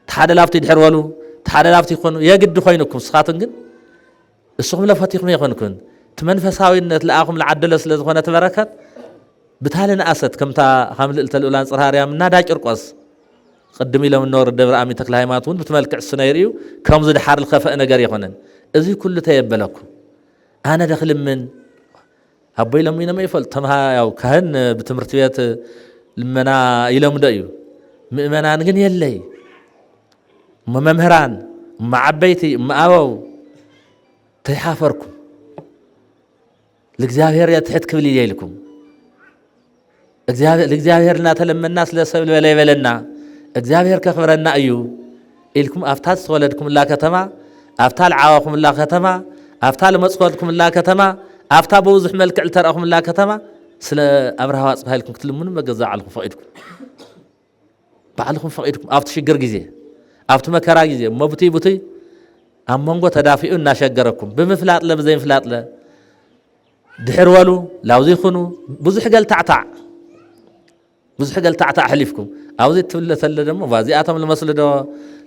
تحدا لافتي دحرولو تحدا لافتي يكونوا يجد خوينكم صخاتن جن الصخم لفتيكم يخونكم تمنفساوي النت لأخم العدلس لزخونة بركات بتهالنا أسد كم تا حمل التلولان صرهاريا من ناداج أرقص قدمي لهم النور الدبر آمي تكلهاي ماتون بتملك السنيريو كم زد حار الخفاء نجار يخونن إذا كل تيبلكم أنا داخل من هبي لهم ينام يفعل تمها أو كهن بتمرتيات لمنا يلهم دايو منا نجني اللي ممهران مع بيتي معاو تحافركم لجزاهير يتحت كبلي لكم እግዚአብሔር لنا ተለመና ስለሰብል በላይ በለና እግዚአብሔር ከخبرنا እዩ ኢልኩም አፍታት ተወለድኩም ላ ከተማ አፍታል ዓዋኩም ላ ከተማ አፍታል መጽፈልኩም ላ ከተማ አፍታ በውዝሕ መልክዕ ተራኩም ላ ከተማ ስለ አብርሃ ጽፋይልኩም ክትልሙን መገዛ አልኩም ፈቂድኩም ባልኩም ፈቂድኩም አፍት ሽግር ጊዜ አፍት መከራ ጊዜ መብቲ ቡቲ አመንጎ ተዳፊኡ እናሸገረኩም በመፍላጥ ለበዘይ ፍላጥ ለ ድሕር ወሉ ላውዚ ይኹኑ ብዙሕ ገልታዕታዕ بزح قال تعتا حليفكم عاوز تولى ثلدم وفازياتهم المسلد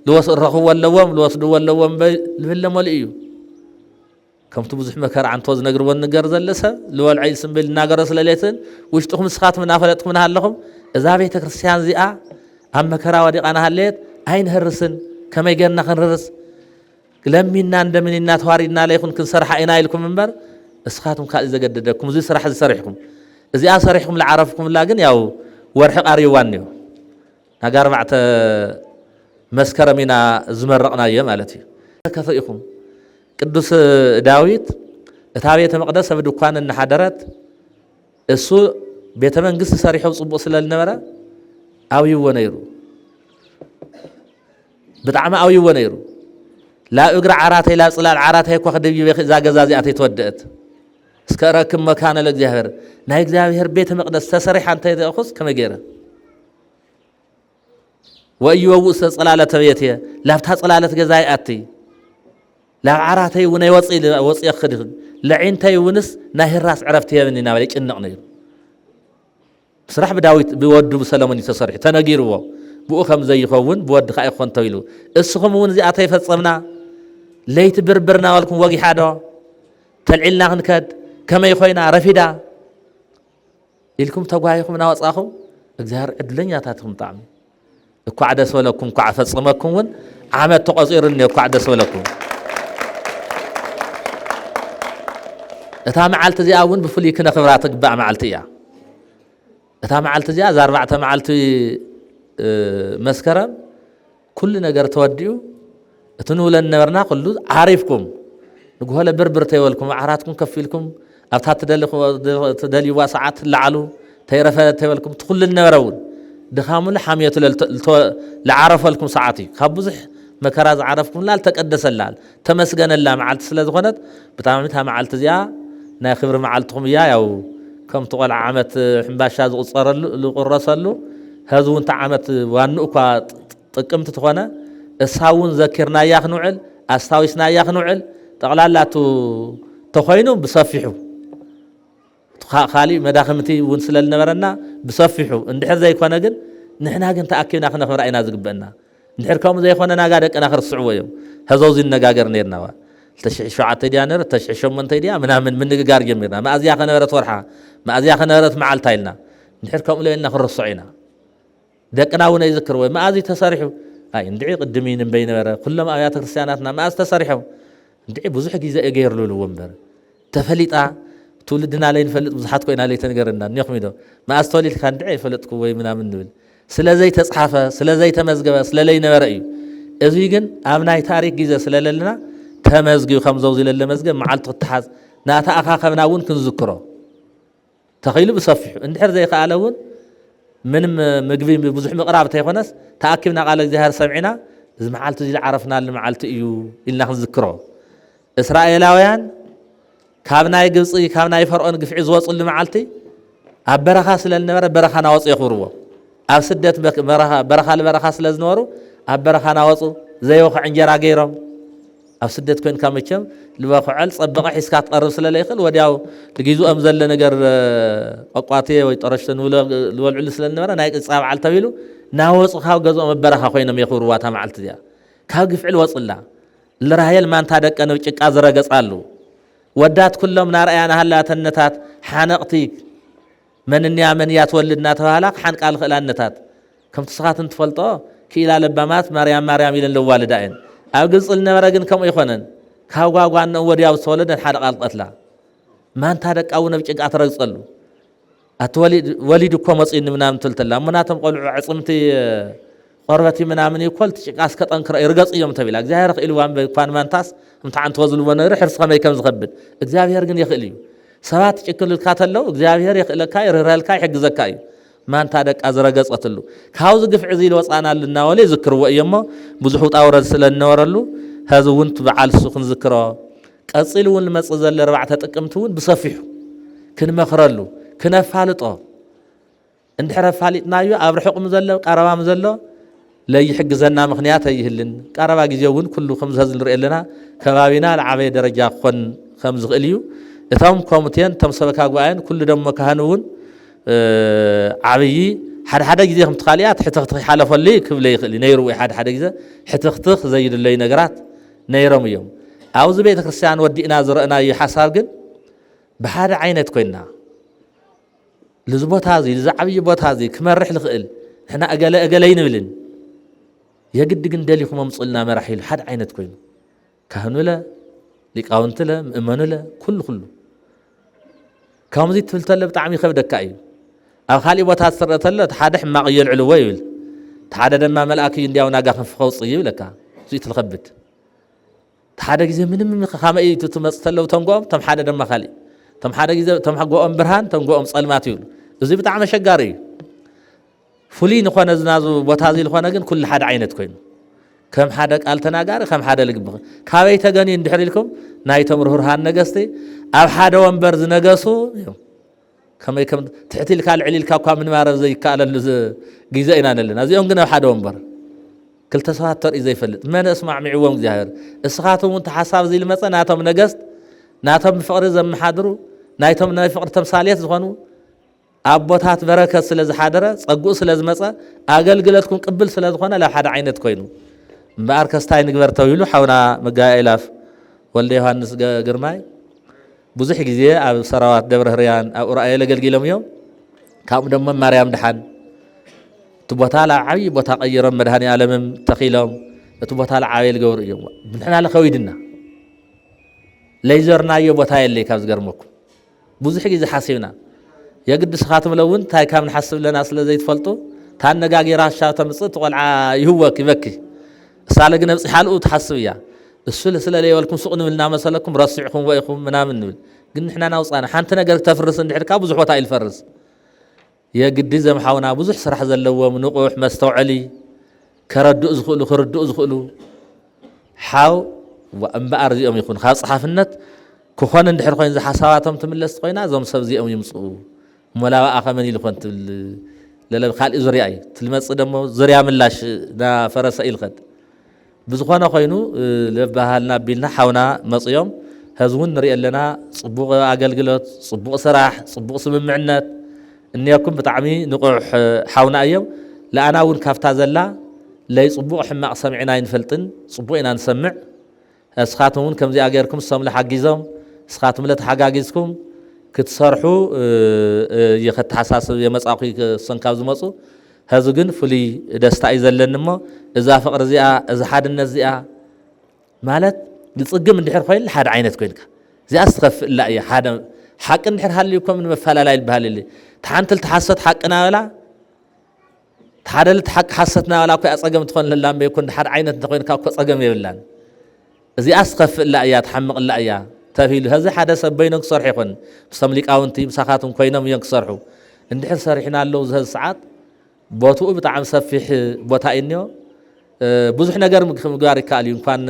لوس الرخو واللوم لوس دو واللوم بالله ملئيو كم تبزح مكر عن توز نجر والنجر زلسه لو العيل سنبل ناجر سلالتن وش تخم سخات من أفلتكم من هاللهم إذا بيت كريستيان زيا أم مكرا ودي أنا هالليت عين هرسن كما يجينا خنرس لمينا ندمنا توارينا عليكم كنسرح إنا لكم منبر اسخاتم كال زجددكم زي سرح زسرحكم إذا أسرحكم لعرفكم لاجن ياو ورحق أريوانيو نجار بعت مسكرة منا زمرقنا يوم علتي كثيركم قدوس داويد تابية مقدس بدكان النحدرات السوء بيت منقص سريح وصب وصل النمرة أوي ونيرو بتعمى أوي ونيرو لا أقرأ عراتي لا صلال عراتي كوخ دبي زاج زازي أتي تودت سكركم مكان الجهر نايك جهر بيت مقدس تسريح أنت تأخذ كم جيره وأيوه وصل صلالة بيتي لا فتح صلالة جزاي أتي لا عراتي وني وصي أخذ لعينتي ونس ناهي الراس عرفتي مني ناوليك النقنير بصراحة بداويت بيودو بسلامون يتصرح تناجيروا بوخم زي خون بود خاي خون تويلو السخمون زي أتي فتصمنا ليت بربرنا ولكم وجي حدا تلعلنا هنكد كما يخوينا رفيدا إلكم تقوايكم ناوص أخو أجزهر الدنيا تاتهم طعمي كعدة سولكم كعفة صمكم ون عمل تقصيرني كعدة سولكم أتام عالت زي أون بفلي كنا خبراتك بقى معلتيا أتام عالت زي زار بعت معلتي مسكرة كل نجار توديو تنول النورنا كله عارفكم نقول بربر تيولكم عراتكم كفيلكم أبتحت تدلي واسعات لعلو تيرفة تيولكم تقول النورون دخامل حامية لعرف لكم ساعتي خبزح مكراز عرفكم لا تقدس اللال تمسجن الله معلت سلز غنت بتعملتها معلت زيا ناخبر معلتهم يا أو كم تقول عمت حنباشاز قصر لقرصلو هذو انت عمت وانوكا تقمت تخونه اساون ذكرنا يا خنوعل استاويسنا يا خنوعل تقلالا تخوينو بصفحو خالي مداخمتي ونسل النبرنا بصفحو اندحر زي كونه جن نحنا جن تاكينا خنخبر عينا زغبنا ندحر كوم زي كونه ناغا دقنا خر صعويو هزو زي نغاغر نيرنا تشعي شعات ديانر تشعي شمن تيديا منامن من نغار جميرنا ما ازيا خنبرت ورحا ما ازيا خنبرت معلتايلنا ندحر كوم لنا خر صعينا دقنا ونا يذكر وي ما ازي تسرحو اي ندعي قدمين بين بره كلما ايات كريستياناتنا ما استسرحو ندعي بزح غيزه اغيرلو الومبر تفليطا تولدنا لين فلط بزحات كوينا لي تنغرنا نيخميدو ما استوليت كان دعي فلطكو وي منامن نول سلازي تصحافه سلازي تمزغبه سللي نبر اي ازي جن امناي تاريخ غيزه سلللنا تمزغيو خمزو زي للمزغب معلت تحاز ناتا اخاخبنا ون كنذكرو تخيلوا بصفح اندحر زي قالون من مغبي بزح مقرابته يخونس تاكبنا قال الزهر سمعنا زمعلت زي عرفنا المعلت ايو إلنا نذكره اسرائيلاويان كابناي غبصي كابناي فرعون غفعي زوصل المعلتي ابرخا سلالنبر برخا ناوص يخورو اب سدت برخا لبرخا سلازنورو ابرخا ناوص زيوخ انجرا غيرهم اب سدت كون كامچم لبخعل صبق حسكات قرب سلاليخل ودياو تجيزو امزل ነገር اقواتي ወይ طرشتن ولعل سلالنبر ناي صاب على تبيلو ناوص خاو غزو مبرخا خوينم يخوروا واتا معلت ديا كاو غفعل وصلا لرايل مان تادقنو ጭቃ زرغصالو ودات كلهم نار ايانا هلاتنتات حنقتي من يامن ياتولدنا تبالاك حنقال خلانتات كم تسخاتن تفلطو كيلا لبامات مريم يلن لوالداين او غصل نبرغن كم يخونن كاغواغوان ودياو تولدن حد قال قتلا مان تادقاو نبጭቃ ترغصلو وليد እኮ መጽን ምናምን ተልተላ ምናተም ቆልዑ ዕጽምቲ ቆርበቲ ምናምን ይኮል ትጭቃ እስከ ጠንክራ ይርገጽ እዮም ተብላ እግዚአብሔር ኢልዋን በኳን ማንታስ እንታን ተወዝሉ ወነር ሕርስ ከመይ ከም ዝኸብድ እግዚአብሔር ግን ይኽእል እዩ ሰባት ጭክልልካ ተለው እግዚአብሔር ይኽእልካ ይርህራልካ ይሕግዘካ እዩ ማንታ ደቃ ዝረገጸትሉ ካውዝ ግፍዕ ዚ ልወጻናልና ወለ ይዝክርዎ እየሞ ብዙሕ ጣውረድ ስለነወረሉ هذون بعال سخن ذكره قصيلون المص زل 4 ጥቅምቱን بصفيح كن مخرلو كنفالطو اندحر فالطنايو ابرحقم زل قربام زل لا يحجزنا مخنيات يهلن قربا غيزون كله خمس هزل رئلنا كبابينا العبي درجه خن خمس غليو اتام كوميتين تم سبكا غاين كل دم كهنون عبي حد غيزي خم تخاليات حتخ حلفلي كبلي يخلي نيرو حد غيزي حتخ زيد لي نغرات نيرم يوم اوز بيت كريستيان ودينا زرنا يحساب جن بحد عينت كنا لزبوت هذه لزعبي بوت هذه كمرح لخيل احنا اقلين بلن يقد جندليكم مصلنا مراحل حد عينت كوين ካህኑ ለ ሊቃውንቲ ለ ምእመኑ ለ ኩሉ ከምዚ ትብል ተለ ብጣዕሚ ይከብደካ እዩ ኣብ ካሊእ ቦታ ዝስርአ ተሎ እቲ ሓደ ሕማቕ የልዕልዎ ይብል እቲ ሓደ ድማ መልኣክ እዩ እንዲያው ናጋ ክንፊ ከውፅእ ይብለካ እዚኡ ትልከብድ እቲ ሓደ ግዜ ምንም ከመይ እዩ ትመፅእ ተለው እቶም ጎኦም እቶም ሓደ ድማ ካሊእ እቶም ሓደ ግዜ እቶም ጎኦም ብርሃን እቶም ጎኦም ፀልማት ይብሉ እዚ ብጣዕሚ ኣሸጋሪ እዩ ፍሉይ ንኾነ ዝናዙ ቦታ እዚ ዝኾነ ግን ኩሉ ሓደ ዓይነት ኮይኑ ከም ሓደ ቃል ተናጋሪ ከም ሓደ ልግብኽ ካበይ ተገንዩ እንድሕር ኢልኩም ናይቶም ርህሩሃን ነገስቲ ኣብ ሓደ ወንበር ዝነገሱ ከመይ ከም ትሕቲ ኢልካ ልዕሊ ኢልካ እኳ ምንባረብ ዘይከኣለሉ ግዜ ኢና ነለና እዚኦም ግን ኣብ ሓደ ወንበር ክልተ ሰባት ተርኢ ዘይፈልጥ መን እስማዕሚዕዎም እግዚኣብሔር እስኻቶም እውን ሓሳብ እዚ ልመፀ ናቶም ነገስት ናቶም ብፍቕሪ ዘመሓድሩ ናይቶም ናይ ፍቕሪ ተምሳሌት ዝኾኑ ኣቦታት በረከት ስለ ዝሓደረ ፀጉኡ ስለ ዝመፀ ኣገልግለትኩም ቅብል ስለ ዝኾነ ናብ ሓደ ዓይነት ኮይኑ እምበኣር ከስታይ ንግበር ተባሂሉ ሓውና መጋይ ኤላፍ ወልደ ዮሃንስ ግርማይ ብዙሕ ግዜ ኣብ ሰራዋት ደብረ ህርያን ኣብ ኡራኤል ኣገልጊሎም እዮም ካብኡ ደሞ ማርያም ድሓን እቲ ቦታ ላብ ዓብዪ ቦታ ቀይሮም መድሃኒ ዓለምም ተኺሎም እቲ ቦታ ዓበይ ዝገብሩ እዮም ንሕና ለኸዊድና ለይዘርናዮ ቦታ የለይ ካብ ዝገርመኩም ብዙሕ ግዜ ሓሲብና የግዲ ስኻትም ለውን እንታይ ካብ ንሓስብ ለና ስለ ዘይትፈልጡ ታነጋጌራ ሻብ ተምፅእ ትቆልዓ ይህወክ ይበኪ እሳለ ግን ኣብፂ ሓልኡ ትሓስብ እያ እሱ ስለለይበልኩም ሱቕ ንብል እናመሰለኩም ረሲዕኩም ወኢኹም ምናምን ንብል ግን ንሕና ናውፃና ሓንቲ ነገር ተፍርስ እንድሕርካ ብዙሕ ቦታ እዩ ዝፈርስ የግዲ ዘምሓውና ብዙሕ ስራሕ ዘለዎም ንቑሕ መስተውዐሊ ከረድኡ ዝኽእሉ ክርድኡ ዝኽእሉ ሓው እምበኣር እዚኦም ይኹን ካብ ፀሓፍነት ክኾን እንድሕር ኮይኑ ዝሓሳባቶም ትምለስ ኮይና እዞም ሰብ እዚኦም ይምፅኡ ሞላባኣ ኸመን ኢሉ ኮን ትብል ለለ ካልእ ዙርያ እዩ ትልመፅእ ደሞ ዙርያ ምላሽ ናፈረሰ ኢልኸድ ብዝኾነ ኮይኑ ልባሃልና ኣቢልና ሓውና መፅዮም ሕዚ እውን ንሪኦ ኣለና ፅቡቕ ኣገልግሎት ፅቡቕ ስራሕ ፅቡቕ ስምምዕነት እኒአኩም ብጣዕሚ ንቑሕ ሓውና እዮም ለኣና እውን ካብታ ዘላ ለይ ፅቡቕ ሕማቕ ሰሚዕና ይንፈልጥን ፅቡቕ ኢና ንሰምዕ እስኻትም እውን ከምዚኣ ገይርኩም ሰምለ ሓጊዞም እስኻትም ለተሓጋጊዝኩም ክትሰርሑ የኸተሓሳስብ የመፃኹ ሰንካብ ዝመፁ ሕዚ ግን ፍሉይ ደስታ እዩ ዘለኒ እሞ እዛ ፍቕሪ እዚኣ እዛ ሓድነት እዚኣ ማለት ዝፅግም እንድሕር ኮይኑ ሓደ ዓይነት ኮይንካ እዚኣ ዝተኸፍእ እላ እያ ሓደ ሓቂ እንድሕር ሃልዩኩም ንመፈላላይ ዝበሃል ኢለ ተሓንቲ ልትሓሰት ሓቂ ናበላ ሓደ ልትሓቂ ሓሰት ናበላ እኮ ፀገም ትኾን ለላ እምበይኩን ሓደ ዓይነት እንተኮይንካ እኮ ፀገም የብላን እዚኣ ዝተኸፍእ እላ እያ ትሓምቕ እላ እያ ተባሂሉ ሕዚ ሓደ ሰብ በይኖም ክሰርሑ ይኹን ምስቶም ሊቃውንቲ ምሳኻትም ኮይኖም እዮም ክሰርሑ እንድሕር ሰሪሕና ኣለዉ ዝህዚ ሰዓት ቦትኡ ብጣዕሚ ሰፊሕ ቦታ እዩ እኒኦ ብዙሕ ነገር ምግባር ይከኣል እዩ እንኳን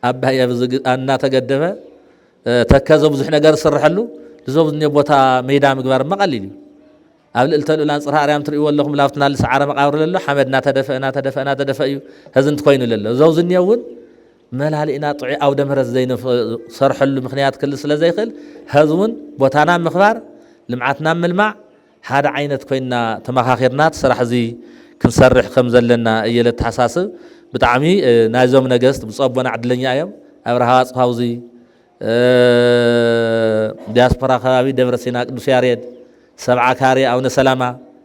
ኣባይ እናተገደበ ተከዘ ብዙሕ ነገር ዝስርሐሉ እዞም ዝኒኦ ቦታ ሜዳ ምግባር መቐሊል እዩ ኣብ ልዕልተ ልኡላን ፅርሐ ኣርያም ትርእይዎ ኣለኹም ላብትና ልሰዓረ መቃብር ዘሎ ሓመድ እናተደፈአ እዩ ሕዚ እንትኮይኑ ዘሎ እዞም ዝኒኦ እውን መላሊእና ጥዑይ ኣውደ ምህረት ዘይንሰርሐሉ ምክንያት ክል ስለ ዘይኽእል ሕዚ እውን ቦታና ምኽባር ልምዓትና ምልማዕ ሓደ ዓይነት ኮይና ተመኻኺርና ስራሕ እዚ ክንሰርሕ ከም ዘለና እየ ለተሓሳስብ ብጣዕሚ ናይዞም ነገስት ብፀቦና ዕድለኛ እዮም ኣብርሃ ዋፅኻውዚ ዲያስፖራ ከባቢ ደብረ ሲና ቅዱስ ያሬድ ሰብዓ ካሬ ኣቡነ ሰላማ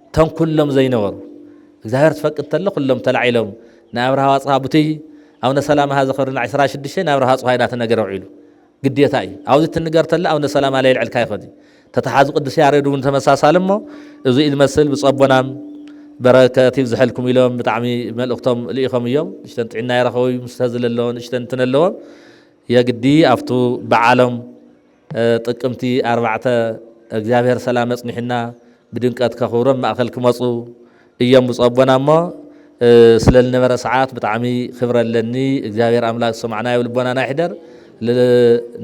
እቶም ኩሎም ዘይነበሩ እግዚኣብሔር ትፈቅድ ተሎ ኩሎም ተላዒሎም ንኣብርሃ ዋፅኻ ቡትይ ኣቡነ ሰላማ ዘኽብርና 26 ናብርሃ ዋፅኻ ኢና ተነገረ ውዒሉ ግዴታ እዩ ኣብዚ ትንገር ተሎ ኣቡነ ሰላማ ለይልዕልካ ይኸዲ ተተሓዙ ቅዱስ ያሬድ እውን ተመሳሳሊ እሞ እዚ ዝመስል ብፀቦናም በረከት ይብዝሐልኩም ኢሎም ብጣዕሚ መልእኽቶም ልኢኾም እዮም ንእሽተን ጥዕና ይረኸቡ ምስተዝል ኣለዎን ንእሽተን እንትን ኣለዎም የግዲ ኣብቱ በዓሎም ጥቅምቲ 4 እግዚኣብሔር ሰላም መፅኒሕና ብድምቀት ከኽብሮም ማእኸል ክመፁ እዮም ብፀቦና እሞ ስለ ዝነበረ ሰዓት ብጣዕሚ ክብረ ኣለኒ እግዚኣብሔር ኣምላክ ሰማዕናዮ ልቦናና ይሕደር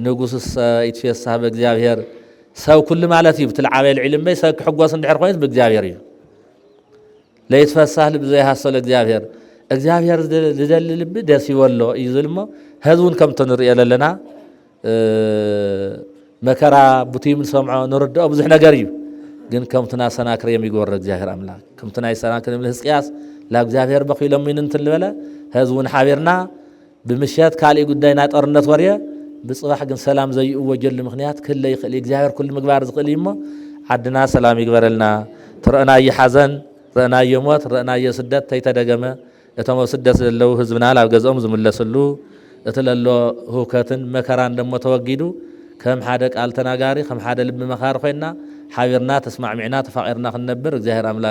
ንጉስ ይትፌሳህ ብእግዚኣብሔር ሰብ ኩሉ ማለት እዩ ብትልዓበየ ልዒል እምበይ ሰብ ክሕጎስ እንድሕር ኮይኑት ብእግዚኣብሔር እዩ ለይትፈሳህ ልቢ ዘይሃሰሎ እግዚኣብሔር ዝደሊ ልቢ ደስ ይበሎ እዩ ዝብል እሞ ሕዚ እውን ከምቶ ንሪኦ ዘለና መከራ ቡቲም ንሰምዖ ንርድኦ ብዙሕ ነገር እዩ ግን ከምትና ሰናክር የሚግበሮ እግዚኣብሔር ኣምላክ ከምትና ሰናክር የምል ህዝቅያስ ላብ እግዚኣብሔር በኺሎም ሚን እንትን ልበለ ሕዚ እውን ሓቢርና ብምሸት ካልእ ጉዳይ ናይ ጦርነት ወርየ ብፅባሕ ግን ሰላም ዘይእዎ ጀሉ ምክንያት ክህለ ይኽእል እግዚኣብሔር ኩሉ ምግባር ዝኽእል እዩ እሞ ዓድና ሰላም ይግበረልና ትረአናዮ ሓዘን ረአናዮ ሞት ረአናዮ ስደት ተይተደገመ እቶም ኣብ ስደት ዘለው ህዝብና ላብ ገዝኦም ዝምለስሉ እትለሎ ሁከትን መከራን ደሞ ተወጊዱ ከም ሓደ ቃል ተናጋሪ ከም ሓደ ልብ መኻሪ ኮይና ሓቢርና ተስማዕሚዕና ተፋቂርና ክንነብር እግዚአብሔር አምላክ